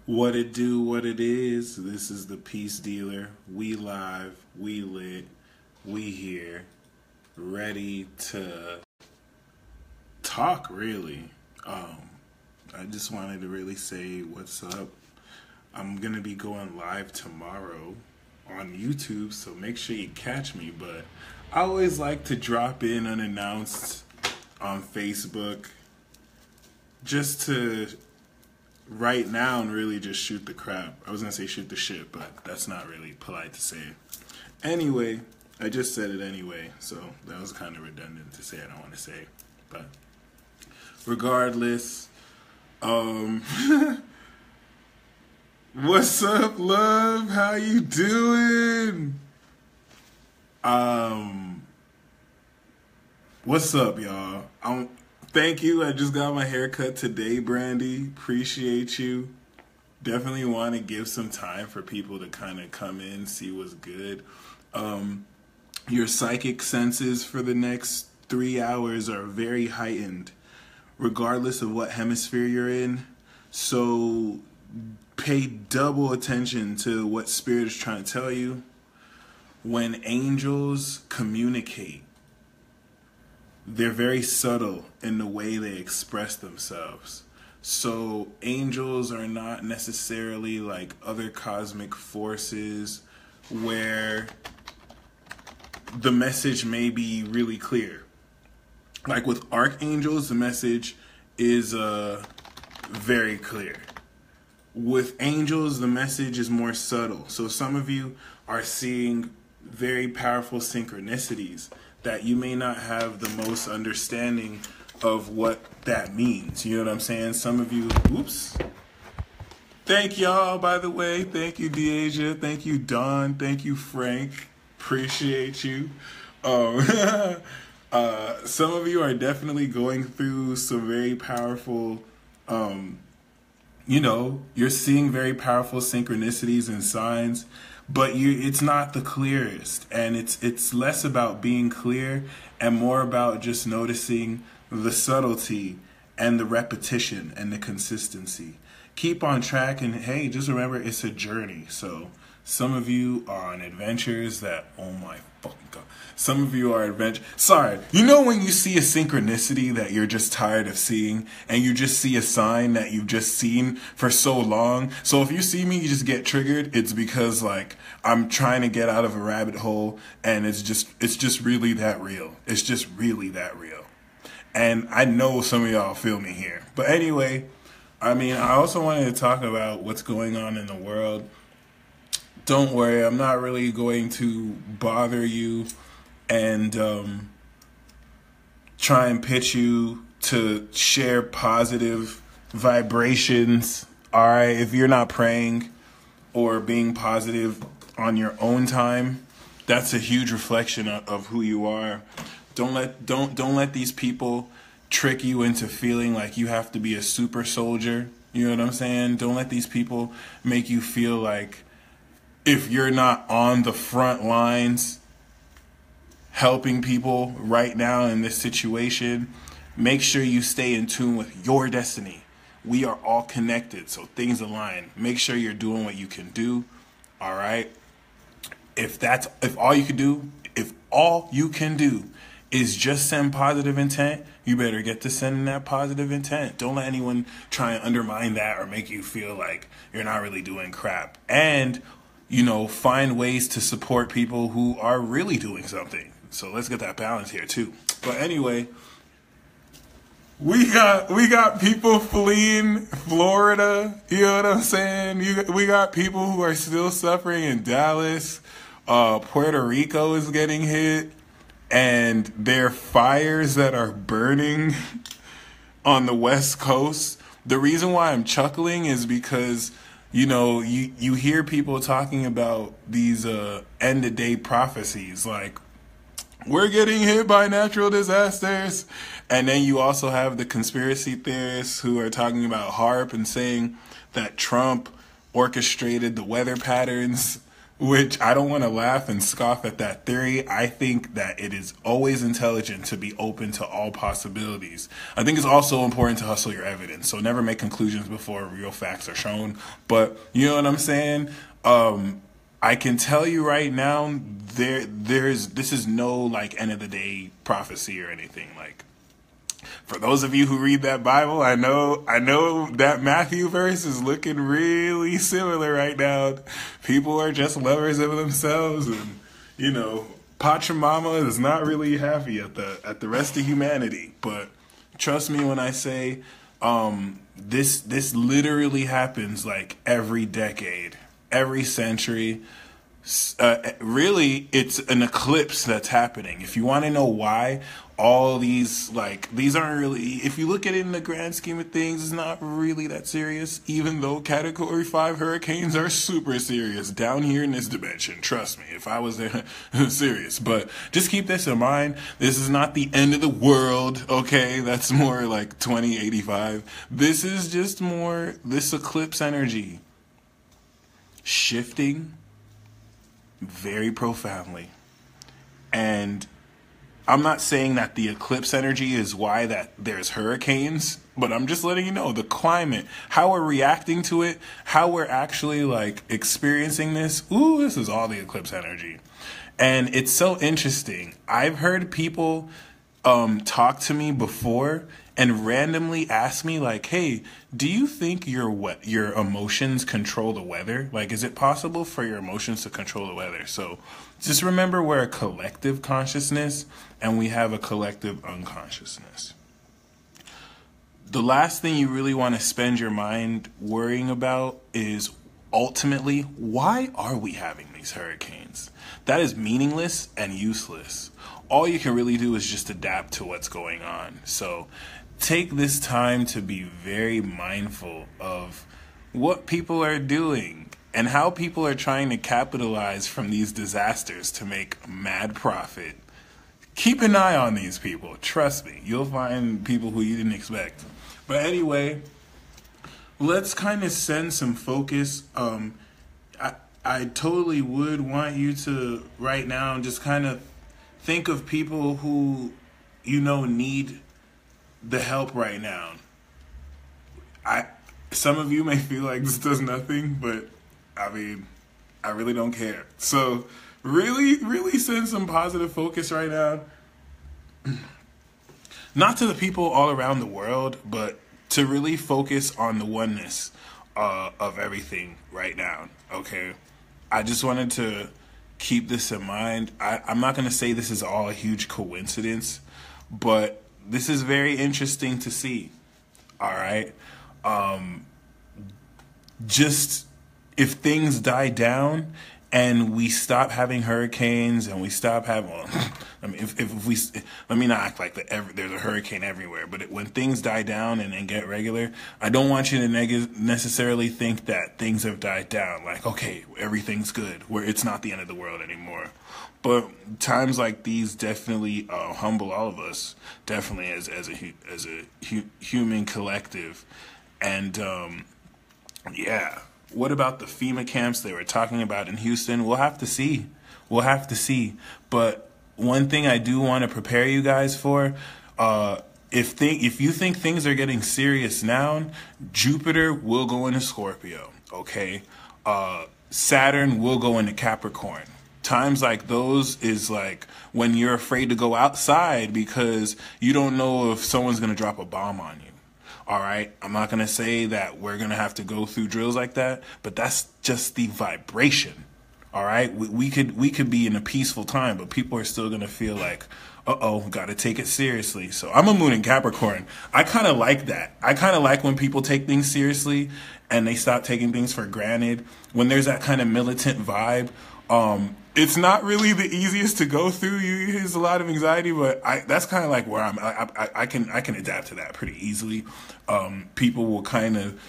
What it do, what it is. This is the Peace Dealer. We live, we lit, we here, ready to talk, really. I just wanted to really say what's up. I'm going to be going live tomorrow on YouTube, so make sure you catch me. But I always like to drop in unannounced on Facebook just to write now and really just shoot the crap. I was going to say shoot the shit, but that's not really polite to say. Anyway, I just said it anyway, so that was kind of redundant to say I don't want to say. But regardless, what's up, love? How you doing? What's up, y'all? Thank you. I just got my hair cut today, Brandy. Appreciate you. Definitely want to give some time for people to kind of come in, see what's good. Your psychic senses for the next 3 hours are very heightened, regardless of what hemisphere you're in. So pay double attention to what Spirit is trying to tell you. When angels communicate, they're very subtle in the way they express themselves. So angels are not necessarily like other cosmic forces where the message may be really clear. Like with archangels, the message is very clear. With angels, the message is more subtle. So some of you are seeing very powerful synchronicities that you may not have the most understanding of what that means. You know what I'm saying? Some of you, oops. Thank y'all, by the way. Thank you, Deasia. Thank you, Don. Thank you, Frank. Appreciate you. Some of you are definitely going through some very powerful, you're seeing very powerful synchronicities and signs, but it's not the clearest, and it's less about being clear and more about just noticing the subtlety and the repetition and the consistency. Keep on track, and hey, just remember it's a journey. So some of you are on adventures that, oh my fucking God. Some of you are sorry, you know when you see a synchronicity that you're just tired of seeing, and you just see a sign that you've just seen for so long? So if you see me, you just get triggered. It's because like I'm trying to get out of a rabbit hole, and it's just really that real. It's just really that real. And I know some of y'all feel me here. But anyway, I also wanted to talk about what's going on in the world. Don't worry, I'm not really going to bother you and try and pitch you to share positive vibrations. All right, if you're not praying or being positive on your own time, that's a huge reflection of who you are. Don't let these people trick you into feeling like you have to be a super soldier. You know what I'm saying? Don't let these people make you feel like if you're not on the front lines helping people right now in this situation, make sure you stay in tune with your destiny. We are all connected, so things align. Make sure you're doing what you can do. All right? If all you can do is just send positive intent, you better get to sending that positive intent. Don't let anyone try and undermine that or make you feel like you're not really doing crap. And find ways to support people who are really doing something. So let's get that balance here too. But anyway, we got people fleeing Florida. You know what I'm saying? We got people who are still suffering in Dallas. Puerto Rico is getting hit, and there are fires that are burning on the West Coast. The reason why I'm chuckling is because you hear people talking about these end-of-day prophecies, like, we're getting hit by natural disasters. And then you also have the conspiracy theorists who are talking about HARP and saying that Trump orchestrated the weather patterns which I don't want to laugh and scoff at that theory. I think that it is always intelligent to be open to all possibilities. I think it's also important to hustle your evidence. So never make conclusions before real facts are shown. But you know what I'm saying? I can tell you right now, this is no like end of the day prophecy or anything. Like, for those of you who read that Bible, I know that Matthew verse is looking really similar right now. People are just lovers of themselves, and you know, Pachamama is not really happy at the rest of humanity. But trust me when I say, this literally happens like every decade, every century. Really, it's an eclipse that's happening. If you want to know why, all these aren't really, if you look at it in the grand scheme of things, it's not really that serious, even though Category 5 hurricanes are super serious down here in this dimension. Trust me, if I was there, serious. But just keep this in mind. This is not the end of the world, okay? That's more like 2085. This is just more this eclipse energy shifting very profoundly. And I'm not saying that the eclipse energy is why that there's hurricanes, but I'm just letting you know the climate, how we're reacting to it, how we're actually like experiencing this. Ooh, this is all the eclipse energy. And it's so interesting. I've heard people talk to me before and randomly ask me like, hey, do you think your emotions control the weather? Like, is it possible for your emotions to control the weather? So just remember, we're a collective consciousness and we have a collective unconsciousness. The last thing you really want to spend your mind worrying about is ultimately, why are we having these hurricanes? That is meaningless and useless. All you can really do is just adapt to what's going on. So take this time to be very mindful of what people are doing and how people are trying to capitalize from these disasters to make mad profit. Keep an eye on these people. Trust me, you'll find people who you didn't expect. But anyway, let's kind of send some focus. I totally would want you to right now just kind of think of people who you know need the help right now. Some of you may feel like this does nothing, but I mean, I really don't care. So really send some positive focus right now. Not to the people all around the world, but to really focus on the oneness of everything right now. Okay, I just wanted to keep this in mind. I'm not going to say this is all a huge coincidence, but this is very interesting to see. All right. Just if things die down and we stop having hurricanes and we stop having, well, I mean, if we, let me not act like there's a hurricane everywhere, but when things die down and get regular, I don't want you to necessarily think that things have died down. Like, okay, everything's good, where it's not the end of the world anymore. But times like these definitely humble all of us, definitely as a human collective. And yeah, what about the FEMA camps they were talking about in Houston? We'll have to see. But one thing I do want to prepare you guys for, if you think things are getting serious now, Jupiter will go into Scorpio. Okay, Saturn will go into Capricorn. Times like those is like when you're afraid to go outside because you don't know if someone's going to drop a bomb on you. All right, I'm not going to say that we're going to have to go through drills like that, but that's just the vibration. All right, we could be in a peaceful time, but people are still going to feel like, uh-oh, got to take it seriously. So I'm a moon in Capricorn. I kind of like that. I kind of like when people take things seriously and they stop taking things for granted. When there's that kind of militant vibe, it's not really the easiest to go through. There's a lot of anxiety, but that's kind of like where I can adapt to that pretty easily. People will kind of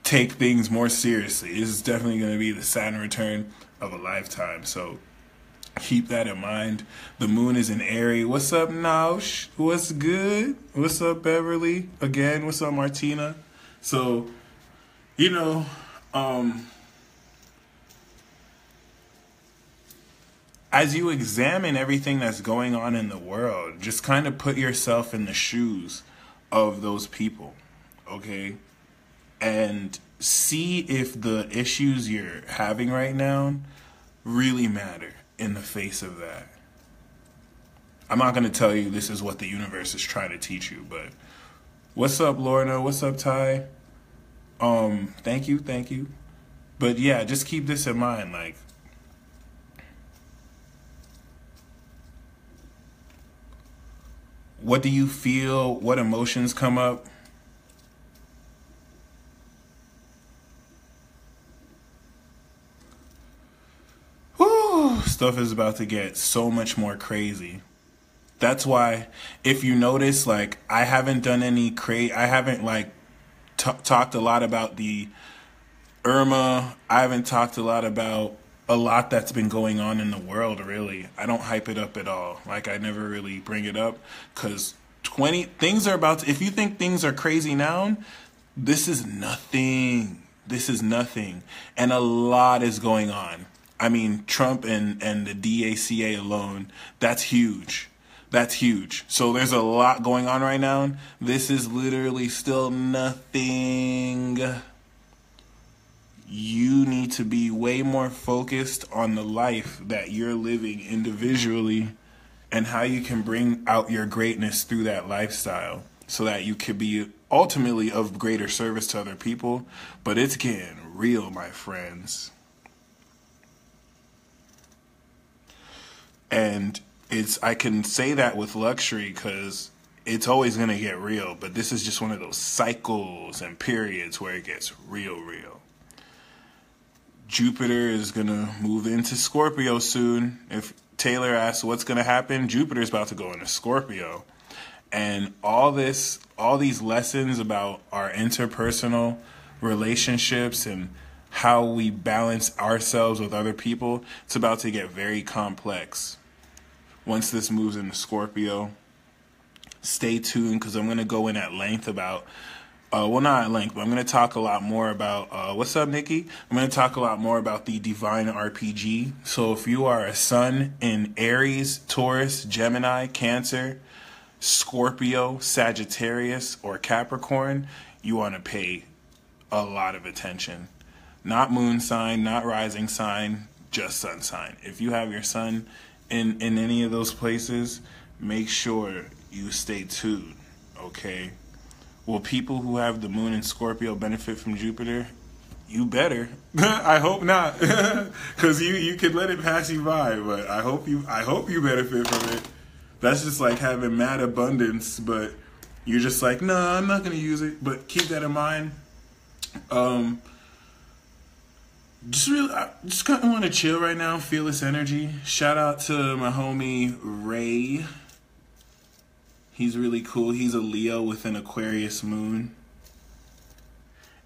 take things more seriously. This is definitely going to be the Saturn return of a lifetime. So keep that in mind. The moon is in Aries. What's up, Naush? What's good? What's up, Beverly? Again, what's up, Martina? So, you know, as you examine everything that's going on in the world, just kind of put yourself in the shoes of those people, okay? And see if the issues you're having right now really matter in the face of that. I'm not going to tell you this is what the universe is trying to teach you, but what's up, Lorna? What's up, Ty? Thank you. But yeah, just keep this in mind, like, what do you feel? What emotions come up? Whew, stuff is about to get so much more crazy. That's why, if you notice, like, I haven't done any I haven't, like, talked a lot about the Irma. I haven't talked a lot about a lot that's been going on in the world, really. I don't hype it up at all. Like, I never really bring it up, because things are about to, if you think things are crazy now, this is nothing. This is nothing. And a lot is going on. I mean, Trump and the DACA alone, that's huge. That's huge. So there's a lot going on right now. This is literally still nothing. You need to be way more focused on the life that you're living individually and how you can bring out your greatness through that lifestyle so that you could be ultimately of greater service to other people. But it's getting real, my friends. And I can say that with luxury because it's always going to get real. But this is just one of those cycles and periods where it gets real. Jupiter is going to move into Scorpio soon. If Taylor asks what's going to happen, Jupiter is about to go into Scorpio. And all these lessons about our interpersonal relationships and how we balance ourselves with other people, it's about to get very complex. Once this moves into Scorpio, stay tuned because I'm going to go in at length about well, not at length, but I'm going to talk a lot more about, what's up, Nikki? I'm going to talk a lot more about the Divine RPG. So if you are a sun in Aries, Taurus, Gemini, Cancer, Scorpio, Sagittarius, or Capricorn, you want to pay a lot of attention. Not moon sign, not rising sign, just sun sign. If you have your sun in any of those places, make sure you stay tuned, okay? Will people who have the moon in Scorpio benefit from Jupiter? You better. I hope not, because you could let it pass you by. But I hope you benefit from it. That's just like having mad abundance, but you're just like, nah, I'm not gonna use it. But keep that in mind. Just kind of want to chill right now, feel this energy. Shout out to my homie Ray. He's really cool. He's a Leo with an Aquarius moon.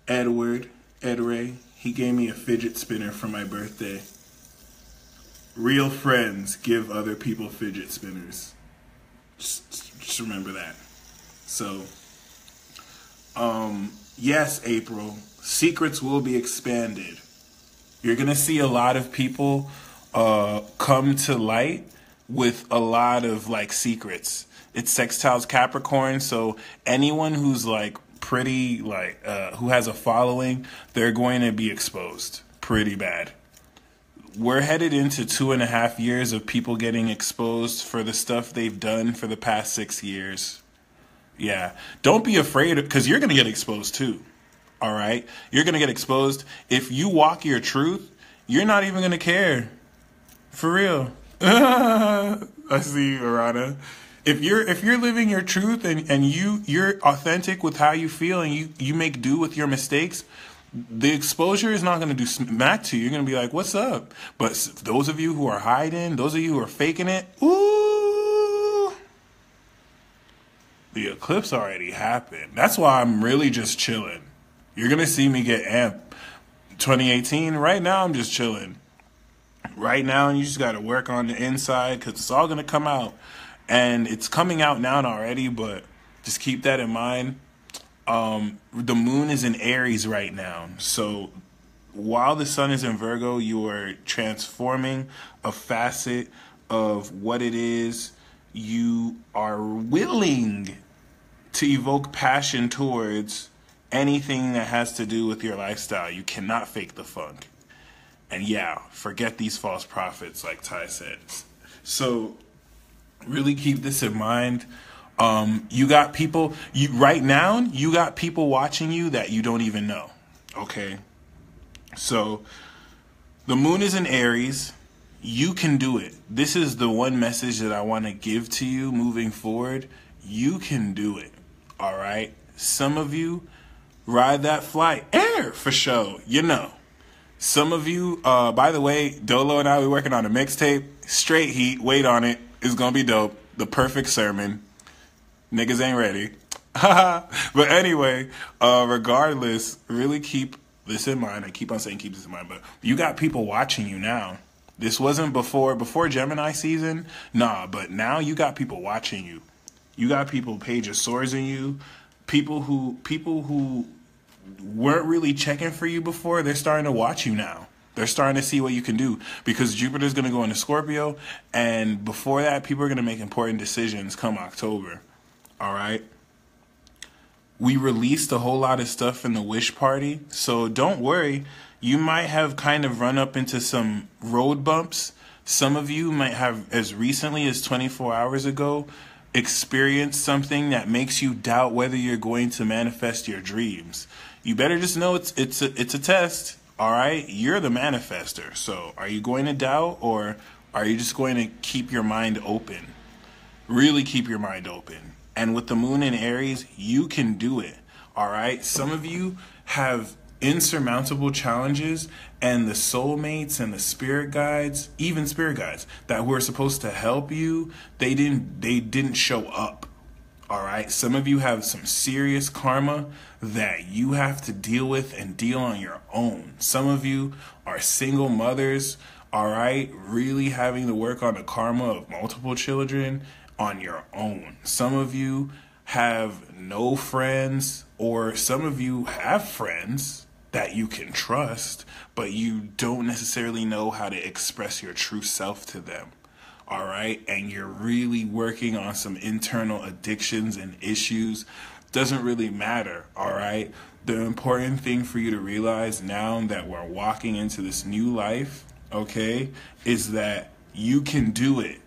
Ed Ray, he gave me a fidget spinner for my birthday. Real friends give other people fidget spinners. Just remember that. So, yes, April, secrets will be expanded. You're going to see a lot of people come to light with a lot of, like, secrets. It's sextiles Capricorn, so anyone who's like pretty, like who has a following, they're going to be exposed pretty bad. We're headed into 2.5 years of people getting exposed for the stuff they've done for the past 6 years. Yeah, don't be afraid, because you're going to get exposed too. All right, you're going to get exposed. If you walk your truth, you're not even going to care. For real. I see you, Arana. If you're living your truth and you're authentic with how you feel and you make do with your mistakes, the exposure is not going to do smack to you. You're going to be like, what's up? But those of you who are hiding, those of you who are faking it, ooh, the eclipse already happened. That's why I'm really just chilling. You're going to see me get amped. 2018, right now I'm just chilling. Right now, you just got to work on the inside because it's all going to come out. And it's coming out now already, but just keep that in mind. The moon is in Aries right now. So while the sun is in Virgo, you are transforming a facet of what it is you are willing to evoke passion towards anything that has to do with your lifestyle. You cannot fake the funk. And yeah, forget these false prophets, like Ty said. So really keep this in mind. You got people, right now, you got people watching you that you don't even know. Okay? So the moon is in Aries. You can do it. This is the one message that I want to give to you moving forward. You can do it. All right? Some of you ride that flight. Air for sure. You know. Some of you, by the way, Dolo and I, we're working on a mixtape. Straight heat. Wait on it. It's going to be dope. The perfect sermon. Niggas ain't ready. But anyway, regardless, really keep this in mind. I keep on saying keep this in mind, but you got people watching you now. This wasn't before Gemini season. Nah, but now you got people watching you. You got people Page of Swords in you. People who weren't really checking for you before, they're starting to watch you now. They're starting to see what you can do because Jupiter's going to go into Scorpio, and before that, people are going to make important decisions come October. All right? We released a whole lot of stuff in the wish party, so don't worry. You might have kind of run up into some road bumps. Some of you might have, as recently as 24 hours ago, experienced something that makes you doubt whether you're going to manifest your dreams. You better just know it's a test. All right? You're the manifester. So are you going to doubt, or are you just going to keep your mind open? Really keep your mind open. And with the moon in Aries, you can do it. All right? Some of you have insurmountable challenges, and the soulmates and the spirit guides, even spirit guides that were supposed to help you, they didn't show up. All right? Some of you have some serious karma that you have to deal with and deal on your own. Some of you are single mothers, all right? Really having to work on the karma of multiple children on your own. Some of you have no friends, or some of you have friends that you can trust, but you don't necessarily know how to express your true self to them. All right? And you're really working on some internal addictions and issues. Doesn't really matter. All right? The important thing for you to realize now that we're walking into this new life, okay, is that you can do it.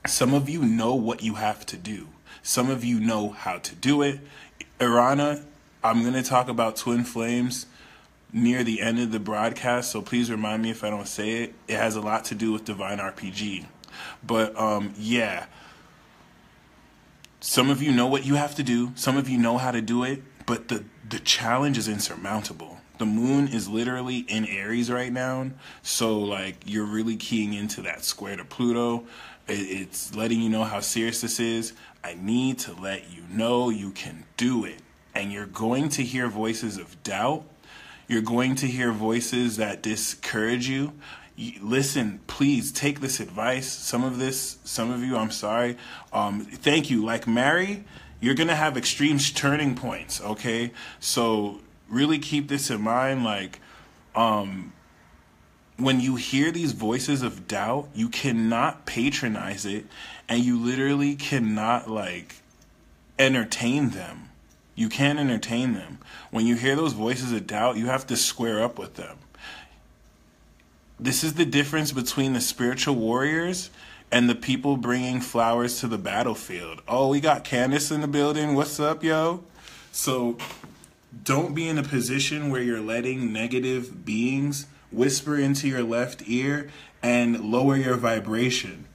Some of you know what you have to do. Some of you know how to do it. Irana, I'm going to talk about twin flames near the end of the broadcast, so please remind me if I don't say it. It has a lot to do with Divine RPG. But, yeah. Some of you know what you have to do. Some of you know how to do it. But the challenge is insurmountable. The moon is literally in Aries right now. So, like, you're really keying into that square to Pluto. It's letting you know how serious this is. I need to let you know you can do it. And you're going to hear voices of doubt. You're going to hear voices that discourage you. Listen, please take this advice. Some of you, I'm sorry. Thank you. Like Mary, you're going to have extreme turning points, okay? So really keep this in mind. Like, when you hear these voices of doubt, you cannot patronize it, and you literally cannot, like, entertain them. You can't entertain them. When you hear those voices of doubt, you have to square up with them. This is the difference between the spiritual warriors and the people bringing flowers to the battlefield. Oh, we got Candace in the building. What's up, yo? So don't be in a position where you're letting negative beings whisper into your left ear and lower your vibration.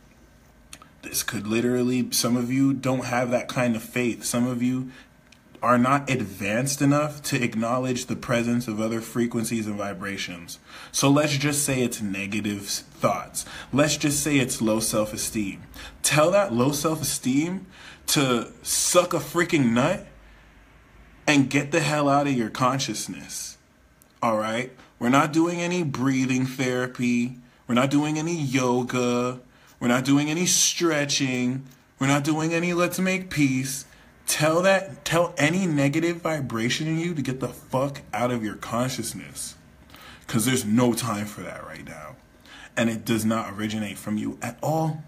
This could literally, some of you don't have that kind of faith. Some of you are not advanced enough to acknowledge the presence of other frequencies and vibrations. So let's just say it's negative thoughts. Let's just say it's low self-esteem. Tell that low self-esteem to suck a freaking nut and get the hell out of your consciousness. All right? We're not doing any breathing therapy. We're not doing any yoga. We're not doing any stretching. We're not doing any let's make peace. Tell any negative vibration in you to get the fuck out of your consciousness. because there's no time for that right now. And it does not originate from you at all.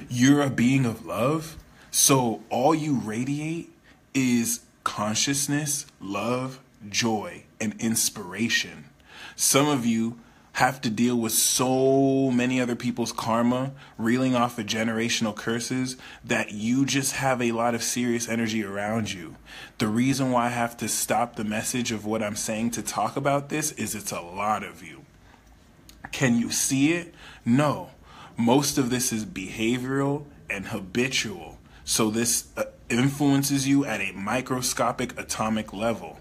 You're a being of love. So all you radiate is consciousness, love, joy, and inspiration. Some of you have to deal with so many other people's karma, reeling off of generational curses, that you just have a lot of serious energy around you. The reason why I have to stop the message of what I'm saying to talk about this is it's a lot of you. Can you see it? No. Most of this is behavioral and habitual. So this influences you at a microscopic atomic level.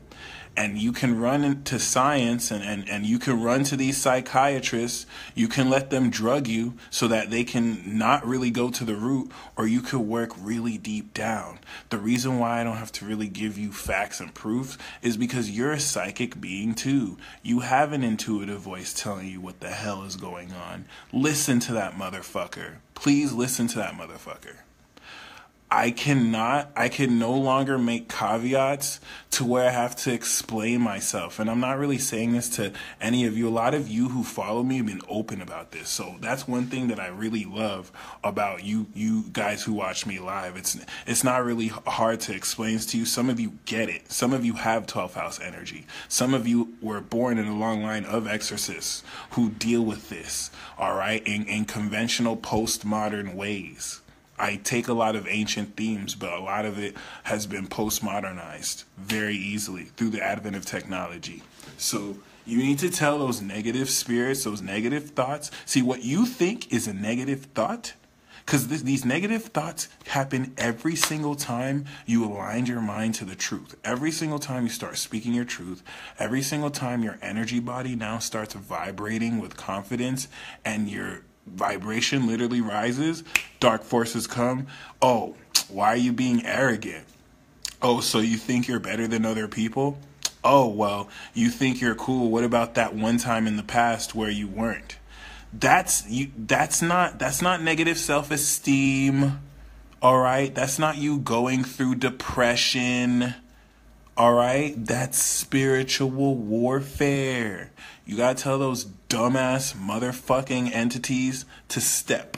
And you can run into science and you can run to these psychiatrists. You can let them drug you so that they can not really go to the root, or you could work really deep down. The reason why I don't have to really give you facts and proofs is because you're a psychic being too. You have an intuitive voice telling you what the hell is going on. Listen to that motherfucker. Please listen to that motherfucker. I can no longer make caveats to where I have to explain myself. And I'm not really saying this to any of you. A lot of you who follow me have been open about this. So that's one thing that I really love about you guys who watch me live. It's not really hard to explain to you. Some of you get it. Some of you have 12th house energy. Some of you were born in a long line of exorcists who deal with this, all right, in conventional postmodern ways. I take a lot of ancient themes, but a lot of it has been postmodernized very easily through the advent of technology. So you need to tell those negative spirits, those negative thoughts. See, what you think is a negative thought, because these negative thoughts happen every single time you align your mind to the truth. Every single time you start speaking your truth, every single time your energy body now starts vibrating with confidence and your vibration literally rises, dark forces come. Oh, why are you being arrogant? Oh, so you think you're better than other people? Oh, well, you think you're cool. What about that one time in the past where you weren't? That's not negative self-esteem. All right? That's not you going through depression. All right? That's spiritual warfare. You gotta tell those dumbass motherfucking entities to step.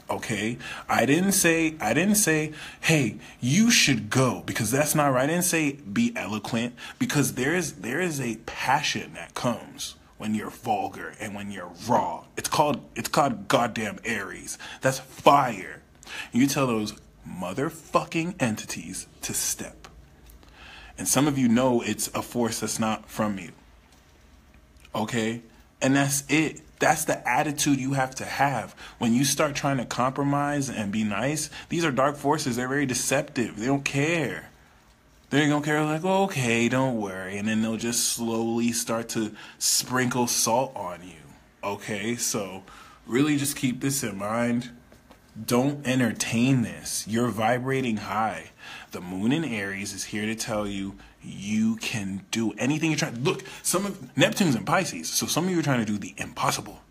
Okay? I didn't say, hey, you should go, because that's not right. I didn't say be eloquent, because there is a passion that comes when you're vulgar and when you're raw. It's called goddamn Aries. That's fire. You tell those motherfucking entities to step. And some of you know it's a force that's not from you. Okay? And that's it. That's the attitude you have to have. When you start trying to compromise and be nice, these are dark forces. They're very deceptive. They don't care. They don't care. Like, oh, okay, don't worry. And then they'll just slowly start to sprinkle salt on you. Okay? So really just keep this in mind. Don't entertain this. You're vibrating high. The moon in Aries is here to tell you you can do anything you're trying. Look, some of Neptune's in Pisces, so some of you are trying to do the impossible.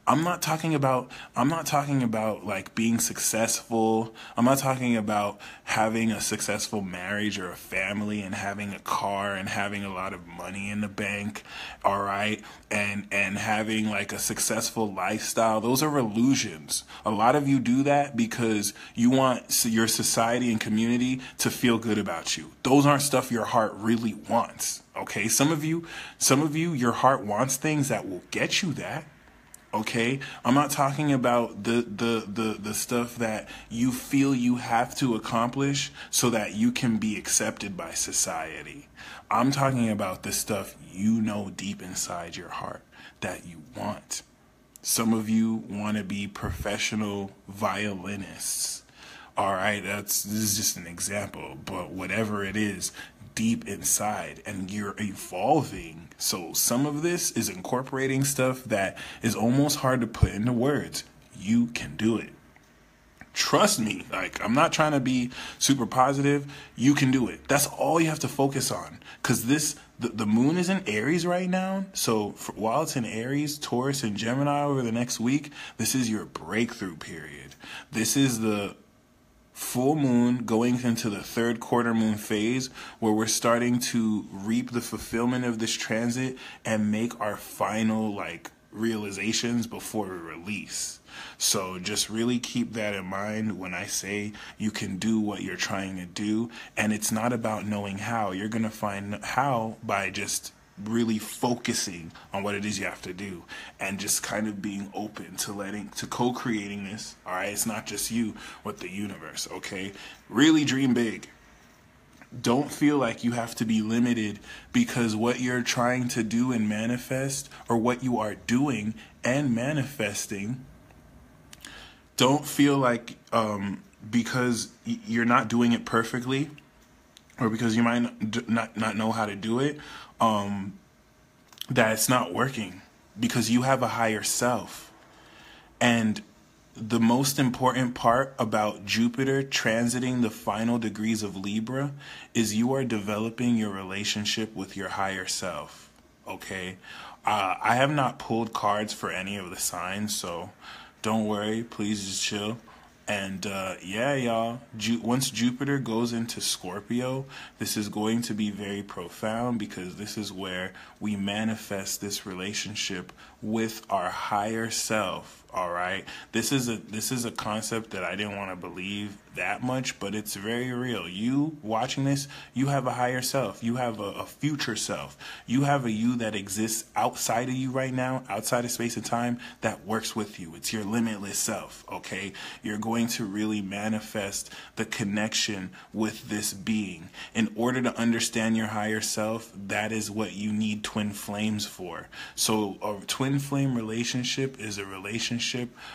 I'm not talking about like being successful. I'm not talking about having a successful marriage or a family and having a car and having a lot of money in the bank, all right? And having like a successful lifestyle. Those are illusions. A lot of you do that because you want your society and community to feel good about you. Those aren't stuff your heart really wants, okay? Some of you, your heart wants things that will get you that. Okay, I'm not talking about the stuff that you feel you have to accomplish so that you can be accepted by society. I'm talking about the stuff you know deep inside your heart that you want. Some of you want to be professional violinists. All right, this is just an example, but whatever it is, deep inside, and you're evolving. So some of this is incorporating stuff that is almost hard to put into words. You can do it. Trust me. Like, I'm not trying to be super positive. You can do it. That's all you have to focus on. Because the moon is in Aries right now. So while it's in Aries, Taurus, and Gemini over the next week, this is your breakthrough period. This is the full moon going into the third quarter moon phase, where we're starting to reap the fulfillment of this transit and make our final like realizations before we release. So just really keep that in mind when I say you can do what you're trying to do. And it's not about knowing how. You're going to find how by just really focusing on what it is you have to do and just kind of being open to co-creating this. All right, it's not just you with the universe. Okay, really dream big. Don't feel like you have to be limited because what you're trying to do and manifest, or what you are doing and manifesting, don't feel like because you're not doing it perfectly, or because you might not know how to do it, that it's not working, because you have a higher self. And the most important part about Jupiter transiting the final degrees of Libra is you are developing your relationship with your higher self. Okay? I have not pulled cards for any of the signs, so don't worry. Please just chill. And yeah, y'all, once Jupiter goes into Scorpio, this is going to be very profound, because this is where we manifest this relationship with our higher self. All right, this is a concept that I didn't want to believe that much, but it's very real. You watching this, you have a higher self. You have a future self. You have a you that exists outside of you right now, outside of space and time, that works with you. It's your limitless self. Okay, you're going to really manifest the connection with this being. In order to understand your higher self, that is what you need twin flames for. So a twin flame relationship is a relationship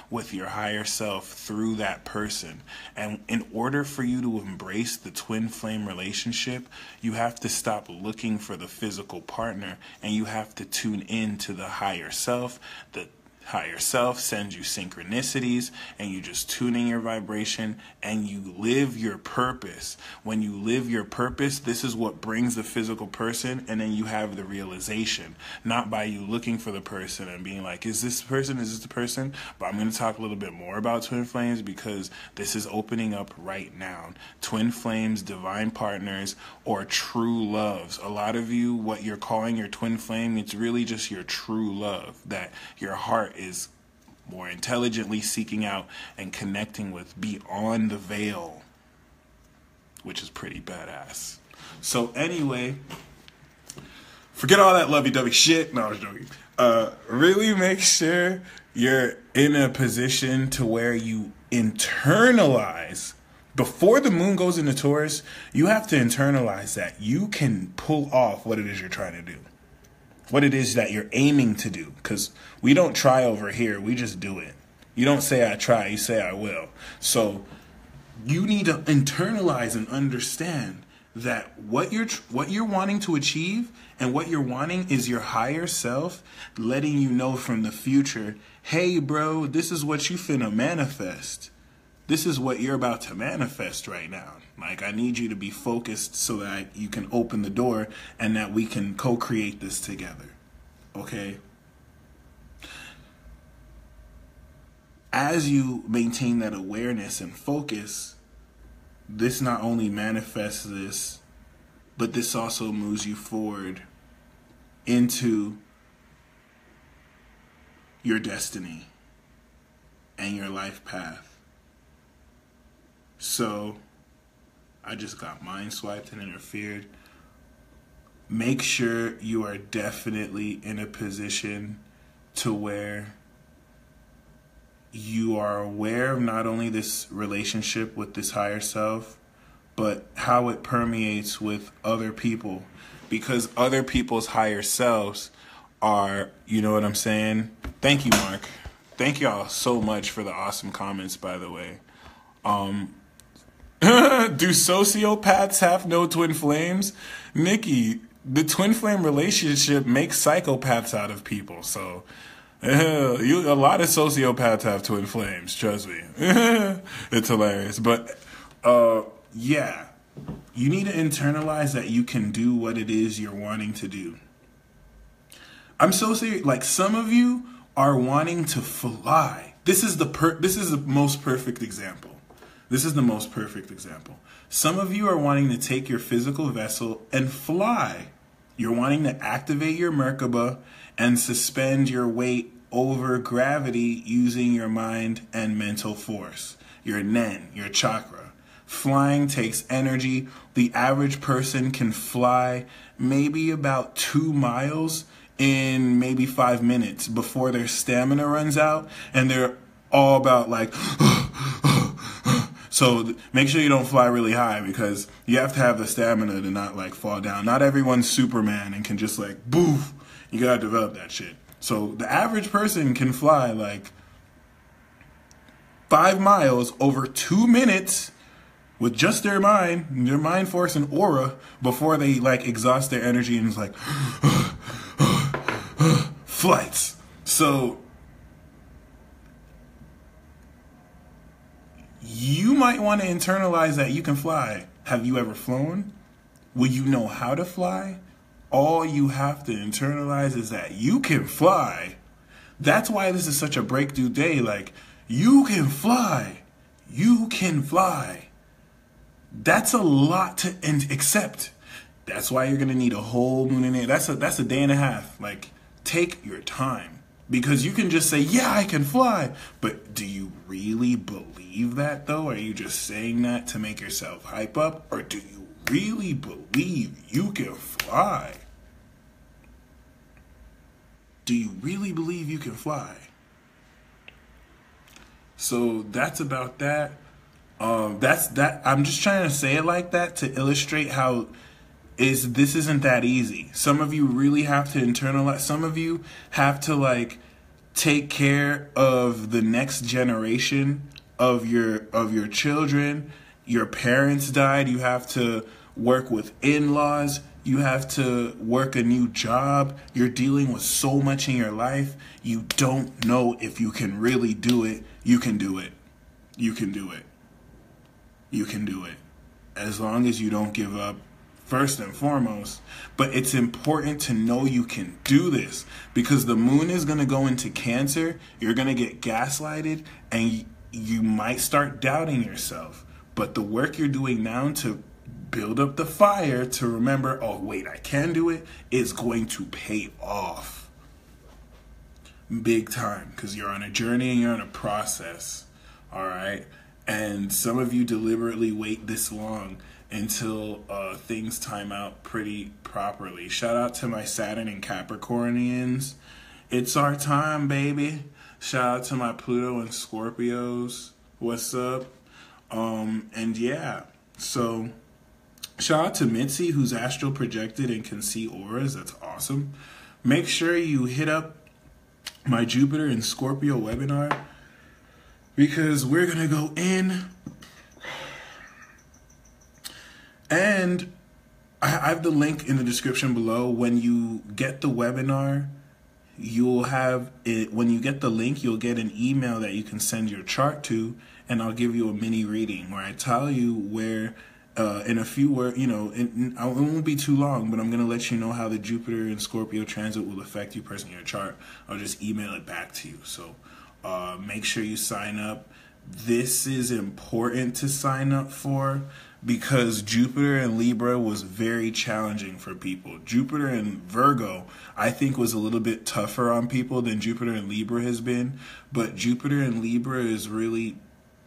with your higher self through that person. And in order for you to embrace the twin flame relationship, you have to stop looking for the physical partner, and you have to tune in to the higher self. The higher self sends you synchronicities, and you just tune in your vibration and you live your purpose. When you live your purpose, this is what brings the physical person, and then you have the realization, not by you looking for the person and being like, is this the person? Is this the person? But I'm going to talk a little bit more about twin flames, because this is opening up right now. Twin flames, divine partners, or true loves. A lot of you, what you're calling your twin flame, it's really just your true love that your heart is more intelligently seeking out and connecting with beyond the veil, which is pretty badass. So anyway, forget all that lovey-dovey shit. No, I was joking. Really make sure you're in a position to where you internalize. Before the moon goes into Taurus, you have to internalize that you can pull off what it is you're trying to do. What it is that you're aiming to do. Because we don't try over here. We just do it. You don't say I try. You say I will. So you need to internalize and understand that what you're wanting to achieve and what you're wanting is your higher self letting you know from the future, hey, bro, this is what you finna manifest. This is what you're about to manifest right now. Like, I need you to be focused so that you can open the door and that we can co-create this together. Okay? As you maintain that awareness and focus, this not only manifests this, but this also moves you forward into your destiny and your life path. So, I just got mind swiped and interfered. Make sure you are definitely in a position to where you are aware of not only this relationship with this higher self, but how it permeates with other people. Because other people's higher selves are, you know what I'm saying? Thank you, Mark. Thank y'all so much for the awesome comments, by the way. Do sociopaths have no twin flames? Nikki, the twin flame relationship makes psychopaths out of people. So, a lot of sociopaths have twin flames, trust me. It's hilarious. But, yeah, you need to internalize that you can do what it is you're wanting to do. I'm so serious. Like, some of you are wanting to fly. This is the most perfect example. This is the most perfect example. Some of you are wanting to take your physical vessel and fly. You're wanting to activate your Merkaba and suspend your weight over gravity using your mind and mental force. Your Nen, your chakra. Flying takes energy. The average person can fly maybe about 2 miles in maybe 5 minutes before their stamina runs out, and they're all about like so make sure you don't fly really high, because you have to have the stamina to not like fall down. Not everyone's Superman and can just like boof. You gotta develop that shit. So the average person can fly like 5 miles over 2 minutes with just their mind force and aura, before they like exhaust their energy and it's like flights. So you might want to internalize that you can fly. Have you ever flown? Will you know how to fly? All you have to internalize is that you can fly. That's why this is such a breakthrough day. Like, you can fly. You can fly. That's a lot to accept. That's why you're going to need a whole moon in there. That's a day and a half. Like, take your time. Because you can just say, yeah, I can fly. But do you really believe that, though? Are you just saying that to make yourself hype up? Or do you really believe you can fly? Do you really believe you can fly? So that's about that. That's that. I'm just trying to say it like that to illustrate how this isn't that easy. Some of you really have to internalize. Some of you have to like take care of the next generation of your children. Your parents died. You have to work with in-laws. You have to work a new job. You're dealing with so much in your life. You don't know if you can really do it. You can do it. You can do it. You can do it. As long as you don't give up, first and foremost. But it's important to know you can do this, because the moon is going to go into Cancer. You're going to get gaslighted, and you might start doubting yourself. But the work you're doing now to build up the fire to remember, oh, wait, I can do it, is going to pay off big time, because you're on a journey and you're on a process. All right. And some of you deliberately wait this long until things time out pretty properly. Shout out to my Saturn and Capricornians. It's our time, baby. Shout out to my Pluto and Scorpios. What's up? And yeah, so shout out to Mitzi, who's astral projected and can see auras. That's awesome. Make sure you hit up my Jupiter and Scorpio webinar, because we're going to go in. And I have the link in the description below. When you get the webinar, you'll have it. When you get the link, you'll get an email that you can send your chart to, and I'll give you a mini reading where I tell you where, in a few words, it won't be too long, but I'm going to let you know how the Jupiter and Scorpio transit will affect you personally in your chart. I'll just email it back to you. So make sure you sign up. This is important to sign up for, because Jupiter and Libra was very challenging for people. Jupiter and Virgo, I think, was a little bit tougher on people than Jupiter and Libra has been. But Jupiter and Libra is really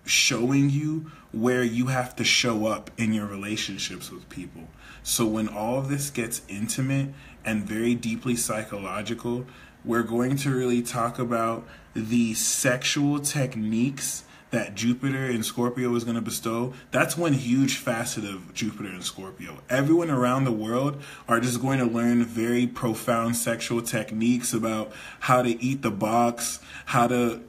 showing you where you have to show up in your relationships with people. So when all of this gets intimate and very deeply psychological, we're going to really talk about the sexual techniques that Jupiter and Scorpio is going to bestow. That's one huge facet of Jupiter and Scorpio. Everyone around the world are just going to learn very profound sexual techniques about how to eat the box, how to,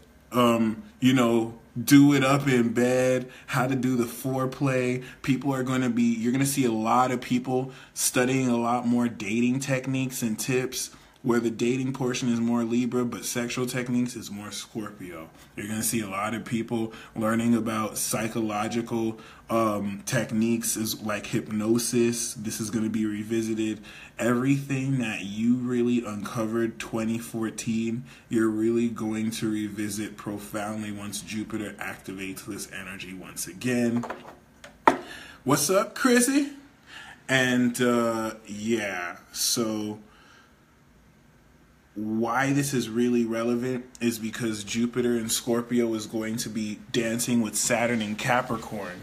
do it up in bed, how to do the foreplay. You're going to see a lot of people studying a lot more dating techniques and tips, where the dating portion is more Libra, but sexual techniques is more Scorpio. You're going to see a lot of people learning about psychological techniques is like hypnosis. This is going to be revisited. Everything that you really uncovered 2014, you're really going to revisit profoundly once Jupiter activates this energy once again. What's up, Chrissy? And yeah, so why this is really relevant is because Jupiter in Scorpio is going to be dancing with Saturn in Capricorn.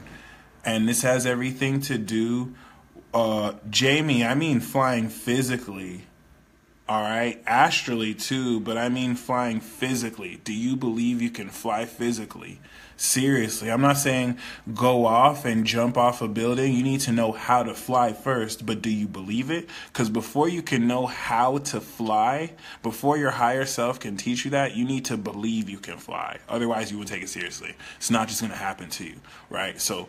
And this has everything to do, Jamie, I mean flying physically. All right, astrally too, but I mean flying physically. Do you believe you can fly physically? Seriously, I'm not saying go off and jump off a building. You need to know how to fly first, but do you believe it? Because before you can know how to fly, before your higher self can teach you that, you need to believe you can fly. Otherwise, you won't take it seriously. It's not just going to happen to you, right? So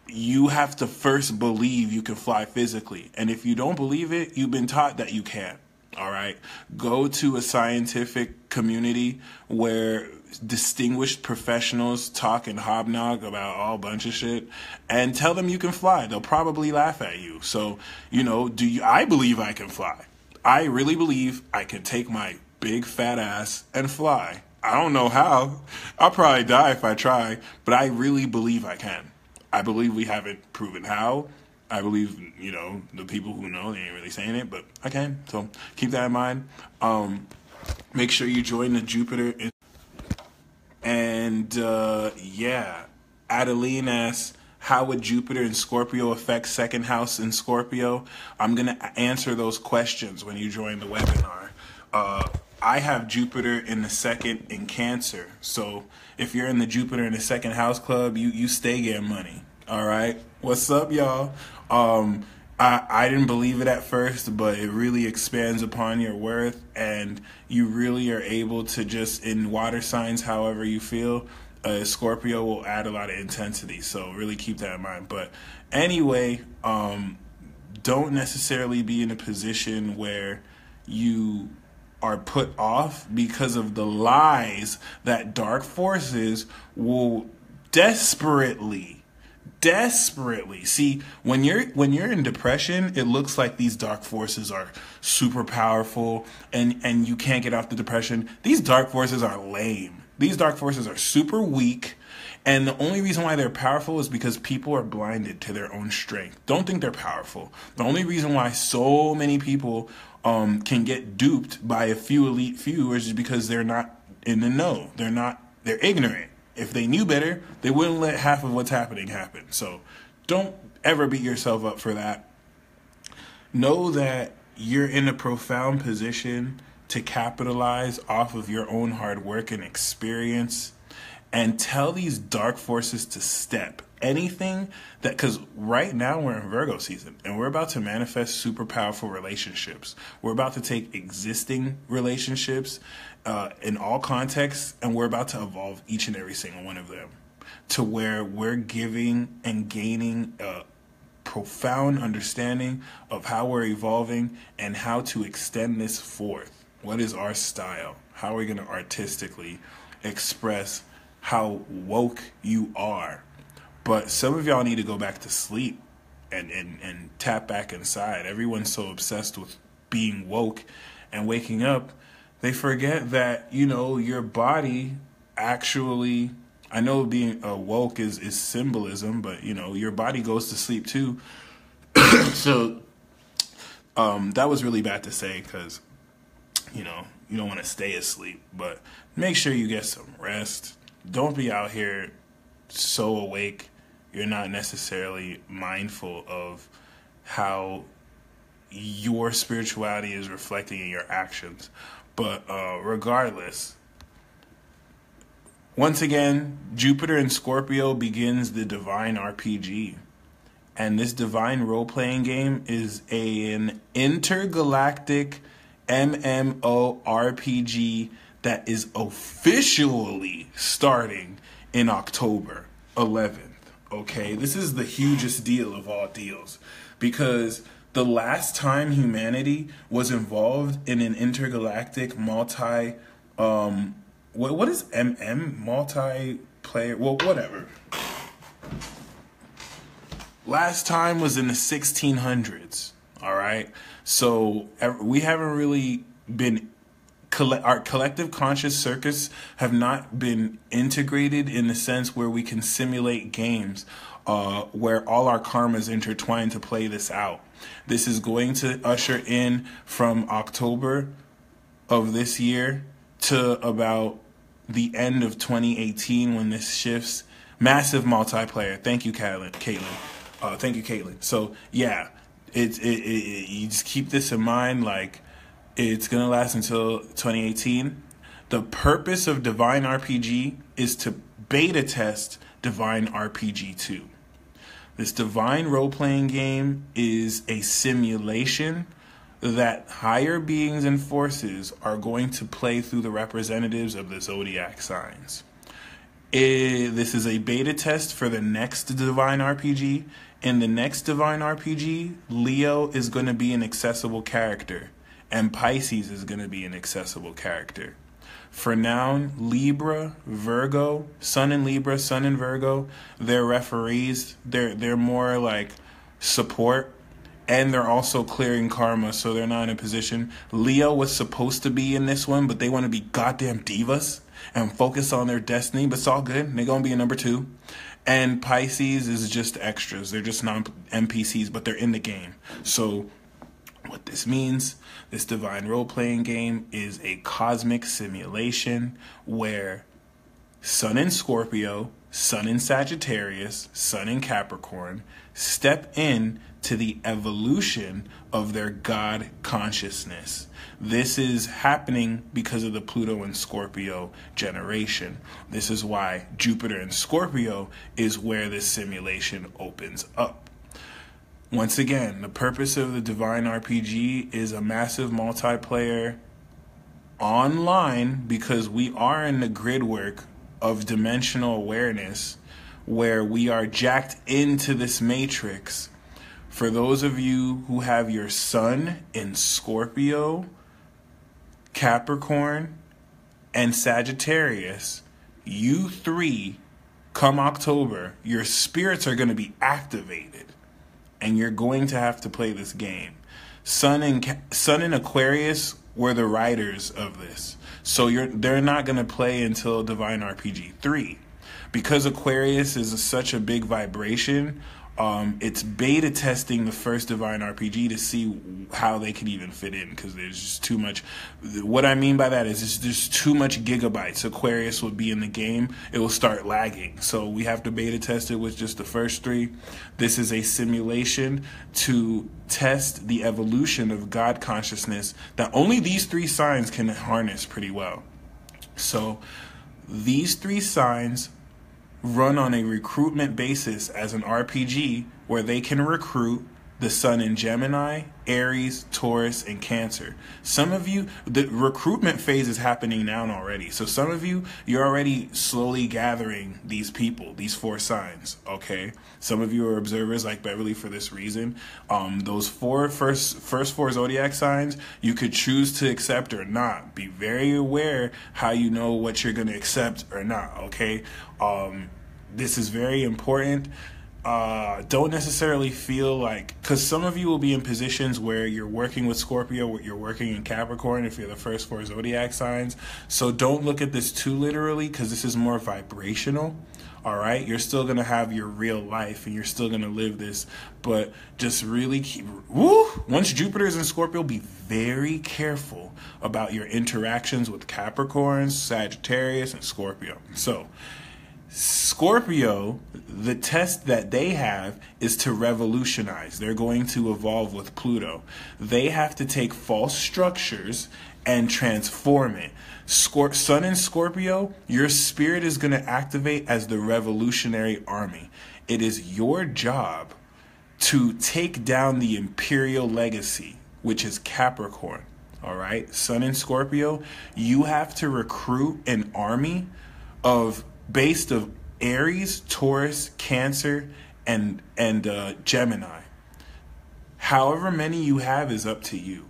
you have to first believe you can fly physically. And if you don't believe it, you've been taught that you can't. All right. Go to a scientific community where distinguished professionals talk and hobnob about all a bunch of shit and tell them you can fly. They'll probably laugh at you. So, I believe I can fly. I really believe I can take my big fat ass and fly. I don't know how. I'll probably die if I try, but I really believe I can. I believe we haven't proven how. I believe, the people who know, they ain't really saying it, but I can. So keep that in mind. Make sure you join the Jupiter. And, Adeline asks, how would Jupiter in Scorpio affect second house in Scorpio? I'm going to answer those questions when you join the webinar. I have Jupiter in the second in Cancer. So if you're in the Jupiter in the second house club, you stay getting money. All right. What's up, y'all? I didn't believe it at first, but it really expands upon your worth, and you really are able to just, in water signs, however you feel, Scorpio will add a lot of intensity. So really keep that in mind. But anyway, don't necessarily be in a position where you are put off because of the lies that dark forces will desperately see. When you're in depression, it looks like these dark forces are super powerful and you can't get off the depression. These dark forces are lame. These dark forces are super weak, and the only reason why they're powerful is because people are blinded to their own strength. Don't think they're powerful. The only reason why so many people can get duped by a few elite few is just because they're not in the know. They're ignorant. If they knew better, they wouldn't let half of what's happening happen. So don't ever beat yourself up for that. Know that you're in a profound position to capitalize off of your own hard work and experience, and tell these dark forces to step. Anything that, because right now we're in Virgo season and we're about to manifest super powerful relationships. We're about to take existing relationships in all contexts, and we're about to evolve each and every single one of them to where we're giving and gaining a profound understanding of how we're evolving and how to extend this forth. What is our style? How are we going to artistically express how woke you are? But some of y'all need to go back to sleep and tap back inside. Everyone's so obsessed with being woke and waking up, they forget that, your body actually, I know being woke is symbolism, but, your body goes to sleep too. So that was really bad to say because, you don't want to stay asleep. But make sure you get some rest. Don't be out here so awake you're not necessarily mindful of how your spirituality is reflecting in your actions. But regardless, once again, Jupiter in Scorpio begins the divine RPG. And this divine role-playing game is an intergalactic MMORPG that is officially starting in October 11th. Okay, this is the hugest deal of all deals because The last time humanity was involved in an intergalactic what is multiplayer? Well, whatever. Last time was in the 1600s. All right. So we haven't really been, our collective conscious circuits have not been integrated in the sense where we can simulate games where all our karmas intertwine to play this out. This is going to usher in from October of this year to about the end of 2018 when this shifts. Massive multiplayer. Thank you, Caitlin. Thank you, Caitlin. So yeah, you just keep this in mind. Like, it's gonna last until 2018. The purpose of Divine RPG is to beta test Divine RPG 2. This Divine role-playing game is a simulation that higher beings and forces are going to play through the representatives of the zodiac signs. This is a beta test for the next Divine RPG. In the next Divine RPG, Leo is going to be an accessible character, and Pisces is going to be an accessible character. For now, Libra, Virgo, Sun in Libra, Sun in Virgo, they're referees. They're more like support, and they're also clearing karma, so they're not in a position. Leo was supposed to be in this one, but they want to be goddamn divas and focus on their destiny, but it's all good. They're going to be a number 2. And Pisces is just extras. They're just non-NPCs, but they're in the game. So what this means, this Divine role-playing game is a cosmic simulation where Sun in Scorpio, Sun in Sagittarius, Sun in Capricorn step in to the evolution of their God consciousness. This is happening because of the Pluto and Scorpio generation. This is why Jupiter and Scorpio is where this simulation opens up. Once again, the purpose of the Divine RPG is a massive multiplayer online because we are in the grid work of dimensional awareness where we are jacked into this matrix. For those of you who have your Sun in Scorpio, Capricorn, and Sagittarius, you 3, come October, your spirits are going to be activated. And you're going to have to play this game. Sun in Aquarius were the writers of this. So they're not going to play until Divine RPG 3. Because Aquarius is such a big vibration, it's beta testing the first Divine RPG to see how they can even fit in, because there's just too much. What I mean by that is there's too much gigabytes. Aquarius will be in the game, it will start lagging. So we have to beta test it with just the first 3. This is a simulation to test the evolution of God consciousness that only these 3 signs can harness pretty well. So these 3 signs run on a recruitment basis as an RPG where they can recruit the Sun in Gemini, Aries, Taurus, and Cancer. Some of you, the recruitment phase is happening now already. So some of you, you're already slowly gathering these people, these 4 signs, okay? Some of you are observers like Beverly for this reason. Those first 4 zodiac signs, you could choose to accept or not. Be very aware how you know what you're going to accept or not, okay? This is very important. Don't necessarily feel like, because some of you will be in positions where you're working with Scorpio, you're working in Capricorn if you're the first 4 zodiac signs. So don't look at this too literally, because this is more vibrational. All right, you're still gonna have your real life and you're still gonna live this, but just really once Jupiter's in Scorpio, be very careful about your interactions with Capricorn, Sagittarius, and Scorpio. So Scorpio, the test that they have is to revolutionize. They're going to evolve with Pluto. They have to take false structures and transform it. Sun in Scorpio, your spirit is going to activate as the revolutionary army. It is your job to take down the imperial legacy, which is Capricorn. All right, Sun in Scorpio, you have to recruit an army based of Aries, Taurus, Cancer, and Gemini. However many you have is up to you.